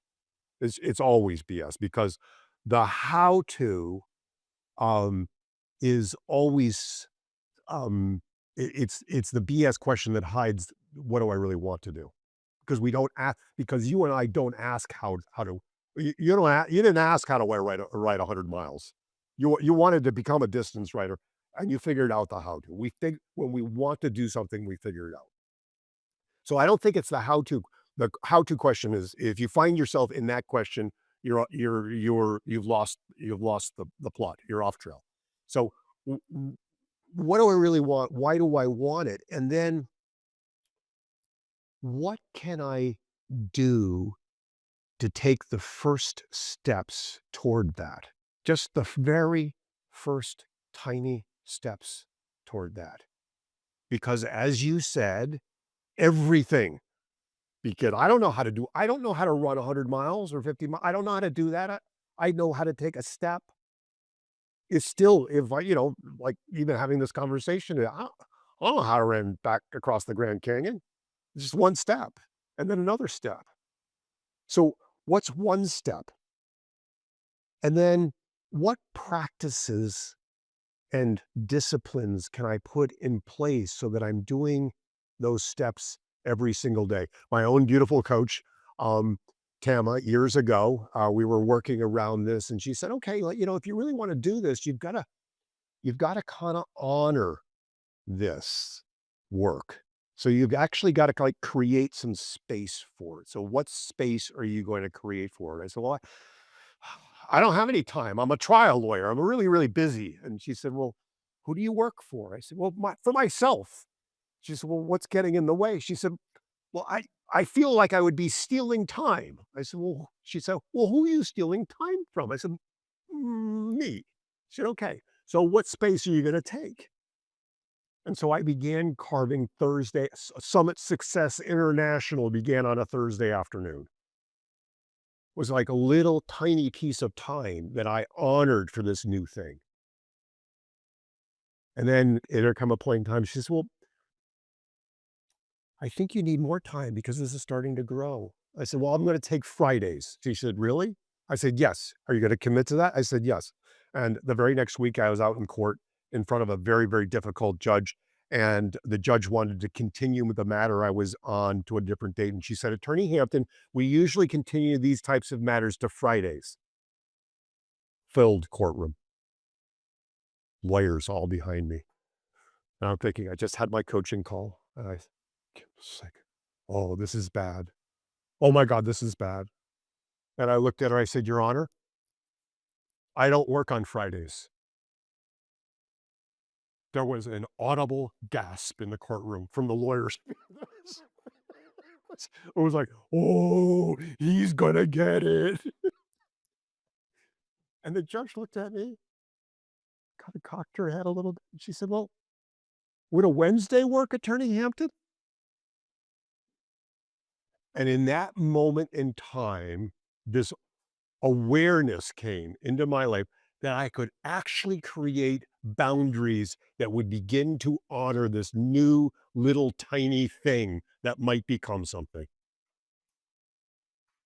It's always BS because the how to um, is always it's the BS question that hides what do I really want to do, because we don't ask, because you and I don't ask how to you don't you didn't ask how to ride 100 miles. You wanted to become a distance rider, and you figured out the how to. We think when we want to do something, we figure it out. So I don't think it's the how to. The how to question is, if you find yourself in that question, you've lost the plot. You're off trail. So w- w- what do I really want? Why do I want it? And then what can I do to take the first steps toward that? Just the very first tiny steps toward that. Because as you said, everything, because I don't know how to run 100 miles or 50 miles. I don't know how to do that. I know how to take a step. It's still, if I, like even having this conversation, I don't know how to run back across the Grand Canyon. Just one step and then another step. So what's one step? And then what practices and disciplines can I put in place so that I'm doing those steps every single day? My own beautiful coach, um, Tama, years ago, we were working around this, and she said, "Okay, if you really want to do this, you've got to kind of honor this work. So you've actually got to like create some space for it. So what space are you going to create for it?" I said, "Well, I don't have any time. I'm a trial lawyer. I'm really, really busy." And she said, "Well, who do you work for?" I said, "Well, for myself." She said, "Well, what's getting in the way?" She said, "Well, I feel like I would be stealing time." I said, "Well," she said, "Well, who are you stealing time from?" I said, Me." She said, "Okay. So what space are you going to take?" And so I began carving Thursday. Summit Success International began on a Thursday afternoon. It was like a little tiny piece of time that I honored for this new thing. And then there come a point in time, she says, "Well, I think you need more time because this is starting to grow." I said, "Well, I'm going to take Fridays." She said, "Really?" I said, "Yes." "Are you going to commit to that?" I said, "Yes." And the very next week, I was out in court in front of a very, very difficult judge. And the judge wanted to continue with the matter I was on to a different date. And she said, "Attorney Hampton, we usually continue these types of matters to Fridays." Filled courtroom, lawyers all behind me. And I'm thinking, I just had my coaching call. And I was like, oh, this is bad. Oh my God, this is bad. And I looked at her, I said, "Your Honor, I don't work on Fridays." There was an audible gasp in the courtroom from the lawyers. It was like, "Oh, he's gonna get it." And the judge looked at me, kind of cocked her head a little bit. And she said, "Well, would a Wednesday work, Attorney Hampton?" And in that moment in time, this awareness came into my life that I could actually create boundaries that would begin to honor this new little tiny thing that might become something.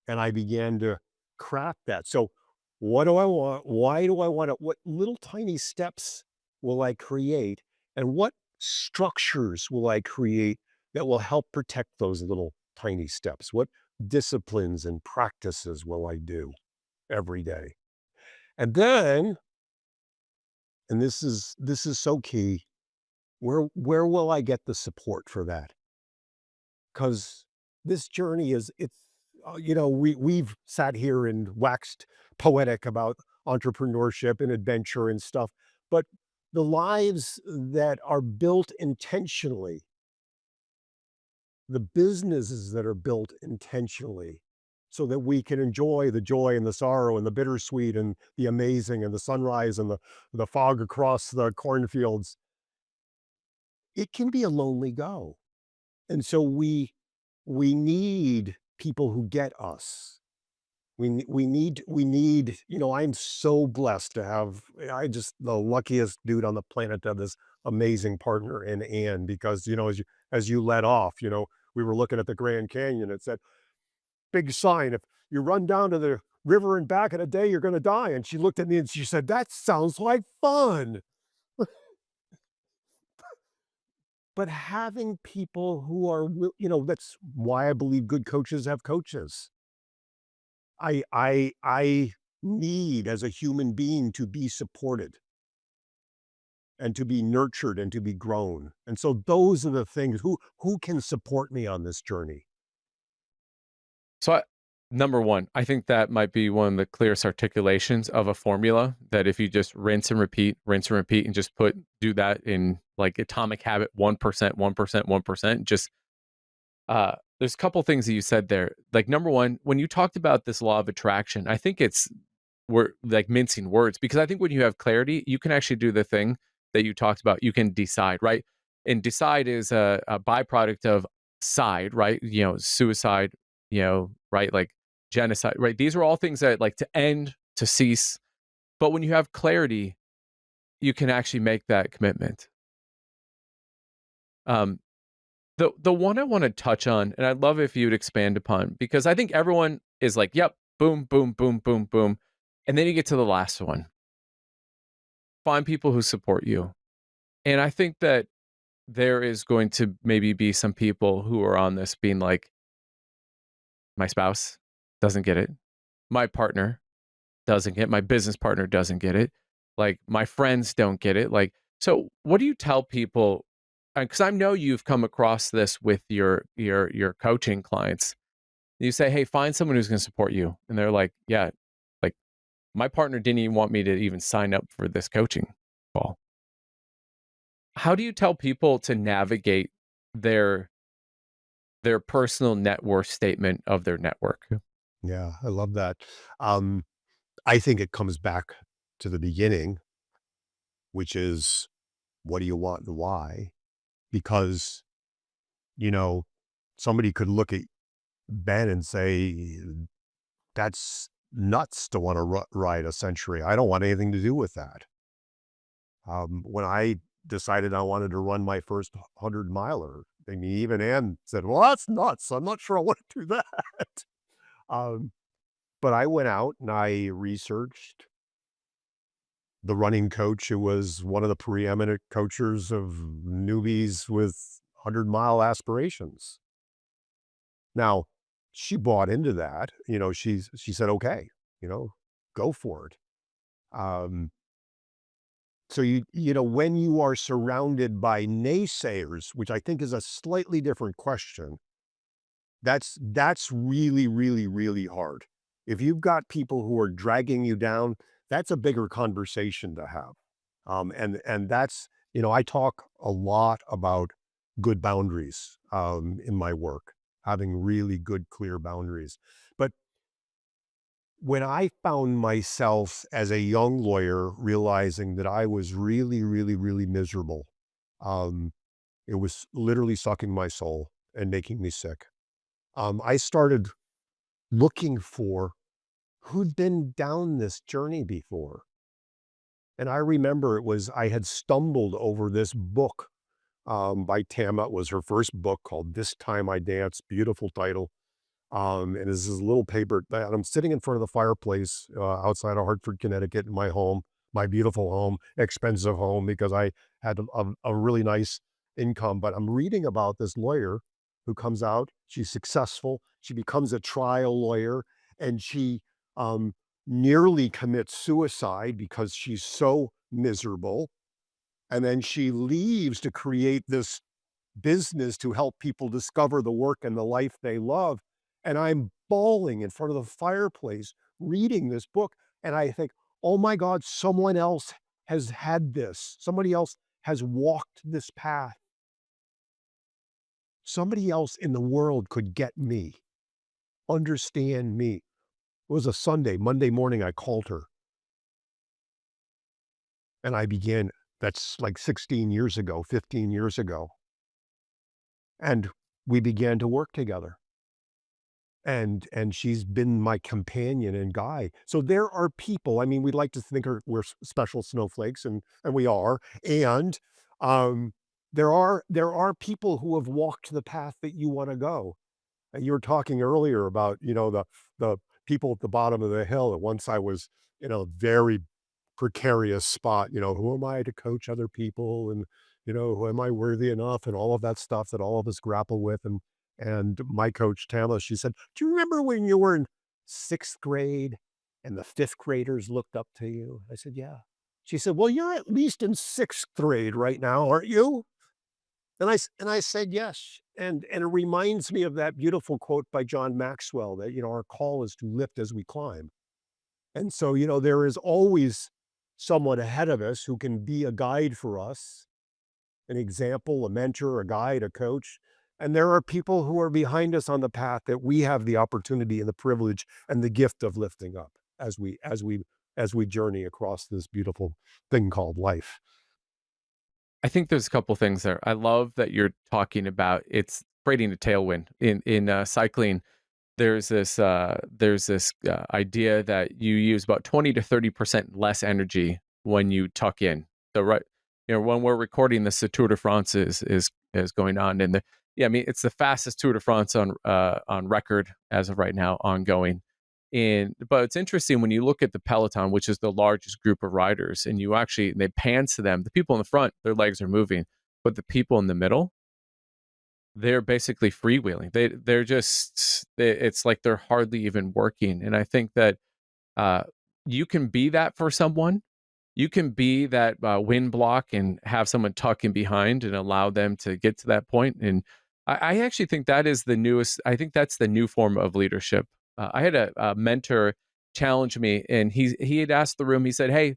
And I began to craft that. So what do I want? Why do I want it? What little tiny steps will I create? And what structures will I create that will help protect those little tiny steps? What disciplines and practices will I do every day? And then, and this is so key, where will I get the support for that? Because this journey is it's we've sat here and waxed poetic about entrepreneurship and adventure and stuff, but the lives that are built intentionally, the businesses that are built intentionally so that we can enjoy the joy and the sorrow and the bittersweet and the amazing and the sunrise and the fog across the cornfields, it can be a lonely go. And so we need people who get us. We need, I'm so blessed to have I just the luckiest dude on the planet to have this amazing partner in Ann because, as you let off, we were looking at the Grand Canyon. It said, big sign, if you run down to the river and back in a day, you're gonna die. And she looked at me and she said, "That sounds like fun." But having people who are that's why I believe good coaches have coaches. I need as a human being to be supported and to be nurtured and to be grown. And so those are the things who can support me on this journey. So, number one, I think that might be one of the clearest articulations of a formula that if you just rinse and repeat, and just do that in like atomic habit, 1%, 1%, 1%, just there's a couple things that you said there. Like number one, when you talked about this law of attraction, I think we're like mincing words because I think when you have clarity, you can actually do the thing that you talked about. You can decide, right? And decide is a byproduct of side, right? Suicide, right? Like genocide, right? These are all things that like to end, to cease. But when you have clarity, you can actually make that commitment. Um, the one I want to touch on, and I'd love if you'd expand upon, because I think everyone is like, yep, boom, boom, boom, boom, boom. And then you get to the last one. Find people who support you. And I think that there is going to maybe be some people who are on this being like, my spouse doesn't get it. My partner doesn't get it. My business partner doesn't get it. Like my friends don't get it. Like, so what do you tell people? Because I know you've come across this with your coaching clients. You say, hey, find someone who's going to support you. And they're like, yeah, like my partner didn't even want me to even sign up for this coaching call. How do you tell people to navigate their personal net worth statement of their network? Yeah, I love that. Um, I think it comes back to the beginning, which is what do you want and why? Because, you know, somebody could look at Ben and say, that's nuts to want to ride a century. I don't want anything to do with that. When I decided I wanted to run my first 100 miler, I mean, even Ann said, well, that's nuts. I'm not sure I want to do that. Um, but I went out and I researched the running coach who was one of the preeminent coaches of newbies with 100-mile aspirations. Now, she bought into that, she said, "Okay, go for it." Um, so when you are surrounded by naysayers, which I think is a slightly different question, that's really, really, really hard. If you've got people who are dragging you down, that's a bigger conversation to have. And that's, I talk a lot about good boundaries in my work, having really good, clear boundaries. But when I found myself as a young lawyer realizing that I was really, really, really miserable, um, it was literally sucking my soul and making me sick. I started looking for who'd been down this journey before. And I remember I had stumbled over this book by Tama. It was her first book called This Time I Dance, beautiful title. And this is a little paper, and I'm sitting in front of the fireplace outside of Hartford, Connecticut, in my home, my beautiful home, expensive home, because I had a really nice income. But I'm reading about this lawyer who comes out. She's successful. She becomes a trial lawyer, and she um, nearly commits suicide because she's so miserable. And then she leaves to create this business to help people discover the work and the life they love. And I'm bawling in front of the fireplace reading this book. And I think, oh my God, someone else has had this. Somebody else has walked this path. Somebody else in the world could get me, understand me. It was a Sunday. Monday morning, I called her and I began. That's like 16 years ago, 15 years ago. And we began to work together. And she's been my companion and guide. So there are people, I mean, we'd like to think we're special snowflakes, and we are, and, um, there are people who have walked the path that you wanna go. And you were talking earlier about, the people at the bottom of the hill, and once I was in a very precarious spot, who am I to coach other people, and, who am I worthy enough, and all of that stuff that all of us grapple with, and my coach, Tama, she said, "Do you remember when you were in 6th grade and the 5th graders looked up to you?" I said, "Yeah." She said, "Well, you're at least in 6th grade right now, aren't you?" And I said, "Yes." And it reminds me of that beautiful quote by John Maxwell that, "Our call is to lift as we climb." And so, there is always someone ahead of us who can be a guide for us, an example, a mentor, a guide, a coach. And there are people who are behind us on the path that we have the opportunity and the privilege and the gift of lifting up as we journey across this beautiful thing called life. I think there's a couple things there. I love that you're talking about it's creating a tailwind in cycling. There's this idea that you use about 20 to 30% less energy when you tuck in. The right, when we're recording this, the Tour de France is going on, and yeah, I mean it's the fastest Tour de France on record as of right now, ongoing. And but it's interesting when you look at the peloton, which is the largest group of riders, and they pan to them. The people in the front, their legs are moving, but the people in the middle, they're basically freewheeling. It's like they're hardly even working. And I think that uh, you can be that for someone. You can be that wind block and have someone tuck in behind and allow them to get to that point. And I actually think that is the newest. I think that's the new form of leadership. I had a mentor challenge me, and he had asked the room. He said, "Hey,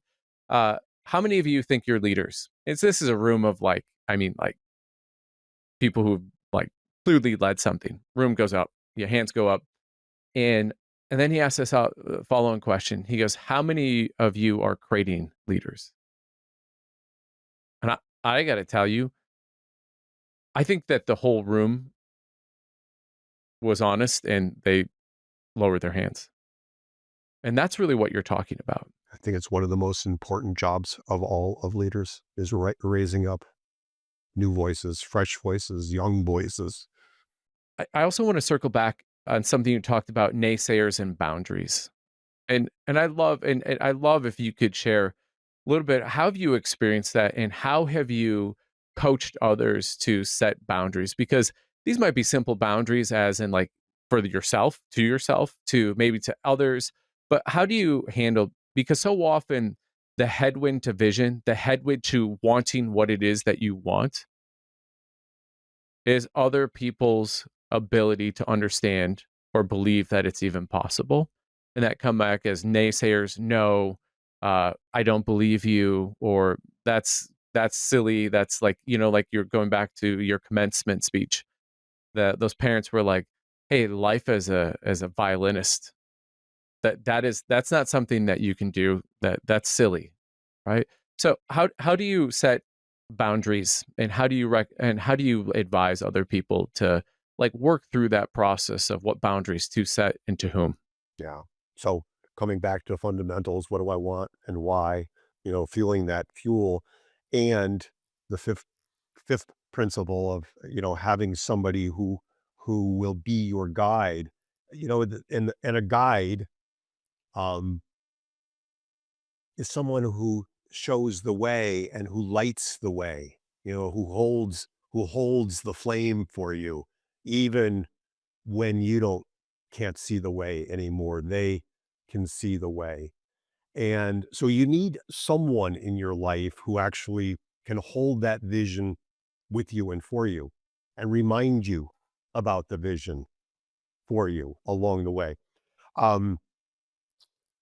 how many of you think you're leaders?" This is a room of like, I mean, like people who like clearly led something. Room goes up, your hands go up, and then he asked us out following question. He goes, "How many of you are creating leaders?" And I got to tell you, I think that the whole room was honest and they lowered their hands. And that's really what you're talking about. I think it's one of the most important jobs of all of leaders is raising up new voices, fresh voices, young voices. I also want to circle back on something you talked about, naysayers and boundaries. And I love if you could share a little bit, how have you experienced that and how have you coached others to set boundaries? Because these might be simple boundaries as in like for yourself, to maybe to others, but how do you handle, because so often the headwind to vision, the headwind to wanting what it is that you want is other people's ability to understand or believe that it's even possible. And that come back as naysayers, no, I don't believe you, or that's silly. That's like, like you're going back to your commencement speech. That those parents were like, hey, life as a violinist, that's not something that you can do. That's silly, right? So how do you set boundaries, and how do you advise other people to like work through that process of what boundaries to set and to whom? Yeah. So coming back to fundamentals, what do I want and why? Feeling that fuel, and the fifth principle of having somebody who will be your guide. and a guide, um, is someone who shows the way and who lights the way, who holds the flame for you, even when you can't see the way anymore. They can see the way. And so you need someone in your life who actually can hold that vision with you and for you and remind you about the vision for you along the way. Um,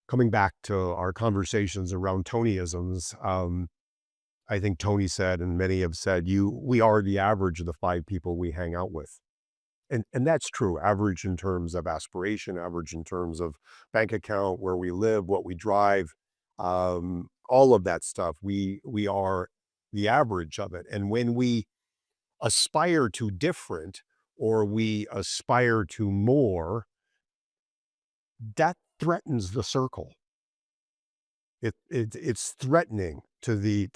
Coming back to our conversations around Tonyisms, I think Tony said, and many have said, we are the average of the five people we hang out with. And that's true. Average in terms of aspiration, average in terms of bank account, where we live, what we drive, all of that stuff. We are the average of it. And when we aspire to different, or we aspire to more, that threatens the circle. It's threatening to the,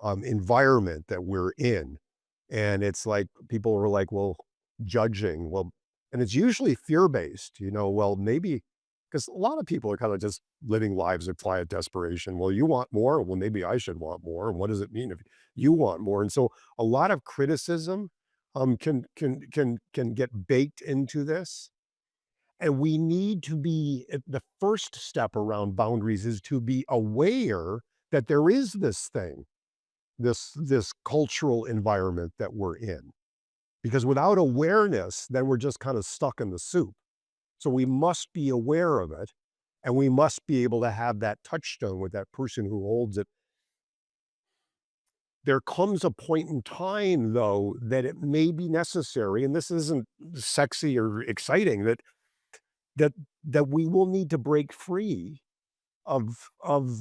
environment that we're in, and it's like people are like, "Well," judging, well, and it's usually fear-based, well, maybe because a lot of people are kinda just living lives of quiet desperation. "Well, you want more? Well, maybe I should want more, and what does it mean if you want more?" And so a lot of criticism, can get baked into this, and we need to be the first step around boundaries is to be aware that there is this thing, this cultural environment that we're in. Because without awareness, then we're just kind of stuck in the soup. So we must be aware of it, and we must be able to have that touchstone with that person who holds it. There comes a point in time, though, that it may be necessary, and this isn't sexy or exciting, that that we will need to break free of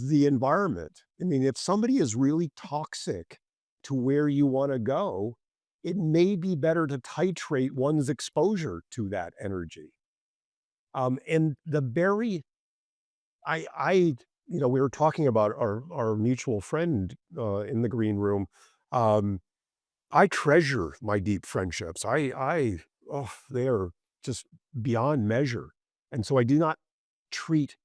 the environment. I mean, if somebody is really toxic to where you wanna go, it may be better to titrate one's exposure to that energy. And the very I we were talking about our mutual friend, in the green room. Um, I treasure my deep friendships. Oh, they are just beyond measure. And so I do not treat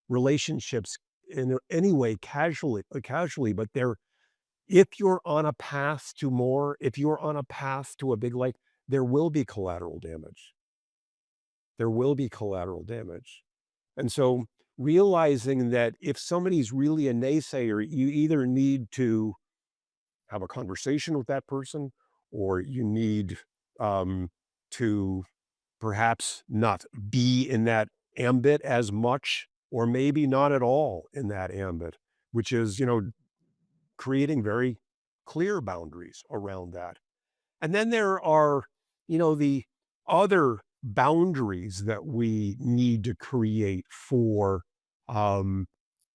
relationships in any way casually, but they're if you're on a path to more, if you're on a path to a big life, there will be collateral damage. There will be collateral damage. And so realizing that if somebody's really a naysayer, you either need to have a conversation with that person, or you need um, to perhaps not be in that ambit as much, or maybe not at all in that ambit, which is, creating very clear boundaries around that. And then there are, the other boundaries that we need to create for um,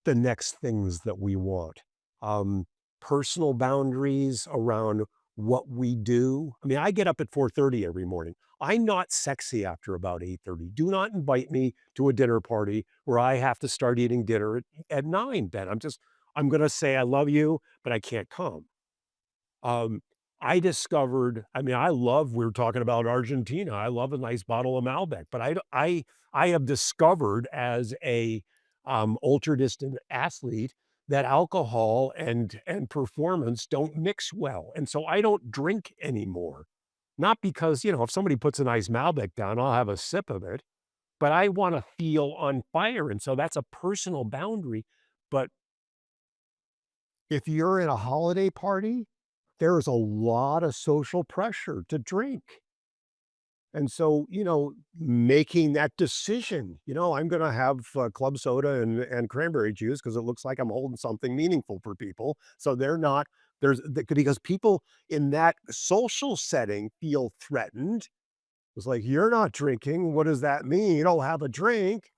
the next things that we want. Um, Personal boundaries around what we do. I mean, I get up at 4:30 every morning. I'm not sexy after about 8:30. Do not invite me to a dinner party where I have to start eating dinner at 9, Ben. I'm going to say I love you, but I can't come. Um, I discovered I mean, we were talking about Argentina. I love a nice bottle of Malbec, but I have discovered as a, ultra distant athlete that alcohol and performance don't mix well, and so I don't drink anymore. Not because, if somebody puts a nice Malbec down, I'll have a sip of it, but I wanna feel on fire, and so that's a personal boundary. But if you're in a holiday party, there's a lot of social pressure to drink. And so, making that decision, I'm going to have club soda and cranberry juice because it looks like I'm holding something meaningful for people. So they're not, because people in that social setting feel threatened. It's like, you're not drinking. What does that mean? Oh, have a drink.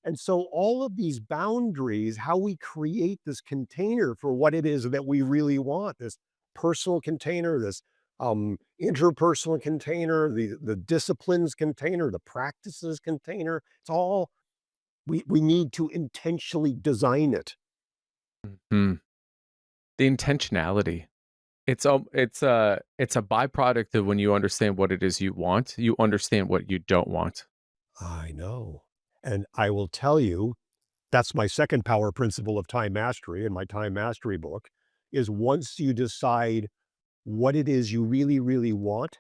And so all of these boundaries, how we create this container for what it is that we really want, this personal container, this interpersonal container, the disciplines container, the practices container, it's all we need to intentionally design it. Mm. The intentionality. it's a byproduct of when you understand what it is you want, you understand what you don't want. I know. And I will tell you, that's my second power principle of time mastery in my time mastery book, is once you decide what it is you really, really want,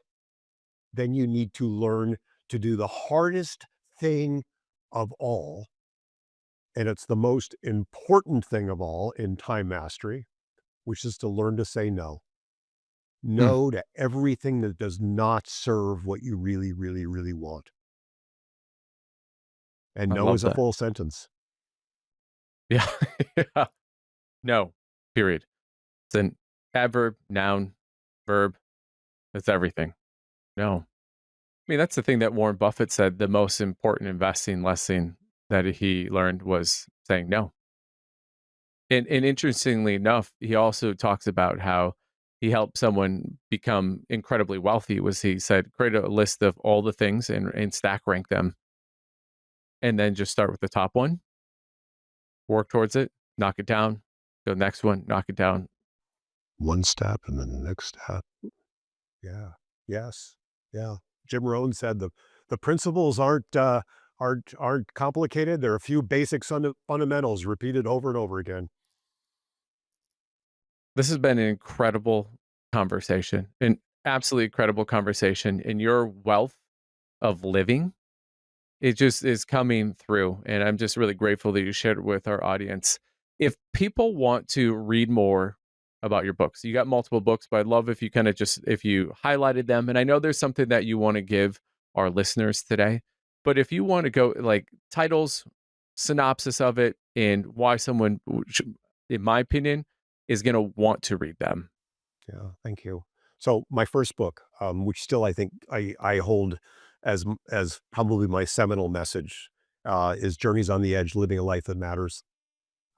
then you need to learn to do the hardest thing of all, and it's the most important thing of all in time mastery, which is to learn to say no. Mm, No to everything that does not serve what you really, really, really want. And I no love is a that. full sentence. Yeah. Yeah. No, period. It's an adverb, noun, verb, it's everything. No. I mean, that's the thing that Warren Buffett said the most important investing lesson that he learned was saying no. And interestingly enough, he also talks about how he helped someone become incredibly wealthy was he said, create a list of all the things and stack rank them and then just start with the top one, work towards it, knock it down, go next one, knock it down. One step and then the next step. Yeah. Yes. Yeah. Jim Rohn said the principles aren't complicated. There are a few basic fundamentals repeated over and over again. This has been an incredible conversation, an absolutely incredible conversation. And your wealth of living, it just is coming through. And I'm just really grateful that you shared it with our audience. If people want to read more about your books, you got multiple books, but I'd love if you kind of just if you highlighted them. And I know there's something that you want to give our listeners today, but if you want to go like titles, synopsis of it, and why someone, in my opinion, is going to want to read them. Yeah, thank you. So my first book, which still I think I hold as probably my seminal message, is Journeys on the Edge: Living a Life That Matters.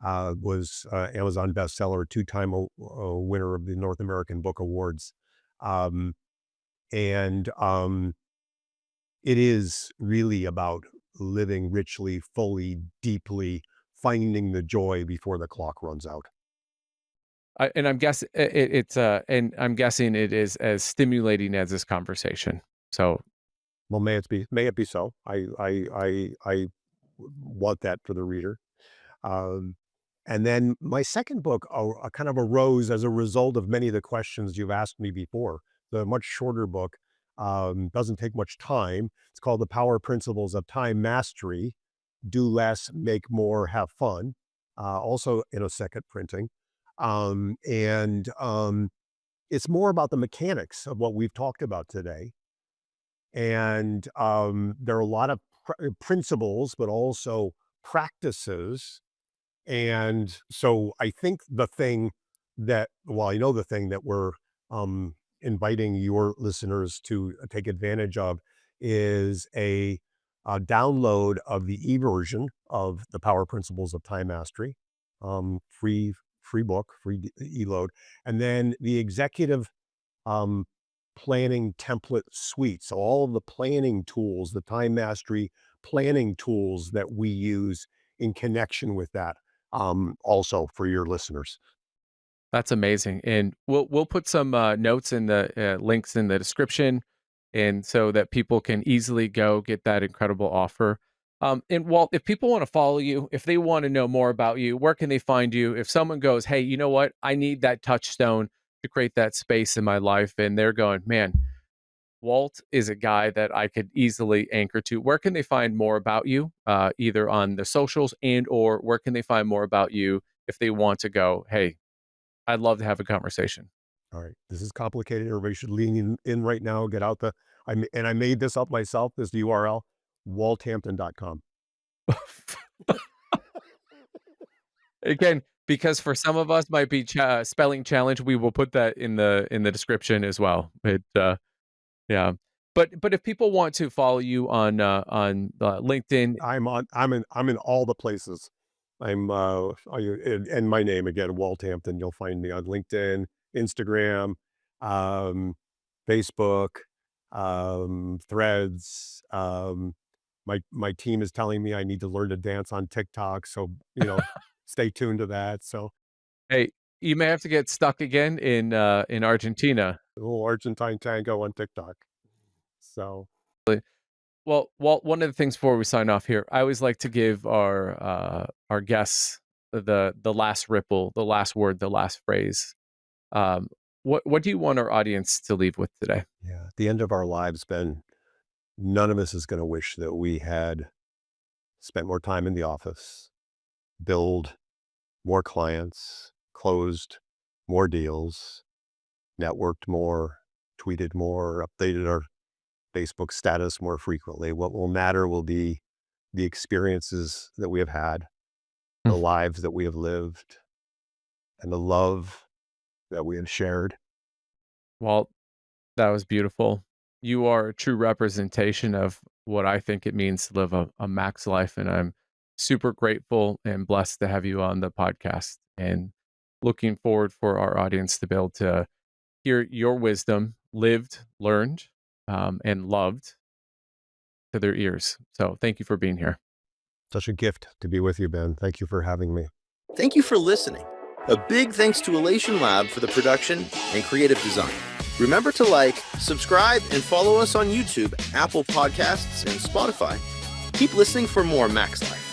Was Amazon bestseller, two-time winner of the North American Book Awards, um, and it is really about living richly, fully, deeply, finding the joy before the clock runs out. And I'm guessing and I'm guessing it is as stimulating as this conversation. So Well, may it be so. I want that for the reader. Um, and then my second book kind of arose as a result of many of the questions you've asked me before. The much shorter book doesn't take much time. It's called The Power Principles of Time Mastery: Do Less, Make More, Have Fun. Also in a second printing. And it's more about the mechanics of what we've talked about today. And there are a lot of principles, but also practices. And so I think the thing well, I know the thing that we're inviting your listeners to take advantage of is a download of the e-version of the Power Principles of Time Mastery, free book, e-load, and then the executive um, planning template suite. So all of the planning tools, the time mastery planning tools that we use in connection with that, also for your listeners. that's amazing. And we'll put some notes in the links in the description, and so that people can easily go get that incredible offer. And Walt, if people want to follow you, if they want to know more about you, where can they find you? If someone goes, "Hey, you know what? I need that touchstone to create that space in my life," and they're going, "Man, Walt is a guy that I could easily anchor to." Where can they find more about you, either on the socials and or where can they find more about you if they want to go, "Hey, I'd love to have a conversation." All right, this is complicated. Everybody should lean in right now. Get out and I made this up myself. This URL, walthampton.com. Again, because for some of us might be spelling challenge, we will put that in the description as well. Yeah. But if people want to follow you on LinkedIn, I'm in all the places. And my name again, Walt Hampton. You'll find me on LinkedIn, Instagram, um, Facebook, Threads. My team is telling me I need to learn to dance on TikTok, so stay tuned to that. So hey, You may have to get stuck again in Argentina. A little Argentine tango on TikTok. So, Well, Walt, one of the things before we sign off here, I always like to give our guests the last ripple, the last word, the last phrase. What do you want our audience to leave with today? yeah, at the end of our lives, Ben, none of us is going to wish that we had spent more time in the office, build more clients, closed more deals, networked more, tweeted more, updated our Facebook status more frequently. What will matter will be the experiences that we have had, the Mm. lives that we have lived, and the love that we have shared. Walt, that was beautiful. You are a true representation of what I think it means to live a max life. And I'm super grateful and blessed to have you on the podcast and looking forward for our audience to be able to hear your wisdom lived, learned, and loved to their ears. So thank you for being here. Such a gift to be with you, Ben. Thank you for having me. Thank you for listening. A big thanks to Elation Lab for the production and creative design. Remember to like, subscribe, and follow us on YouTube, Apple Podcasts, and Spotify. Keep listening for more Max Life.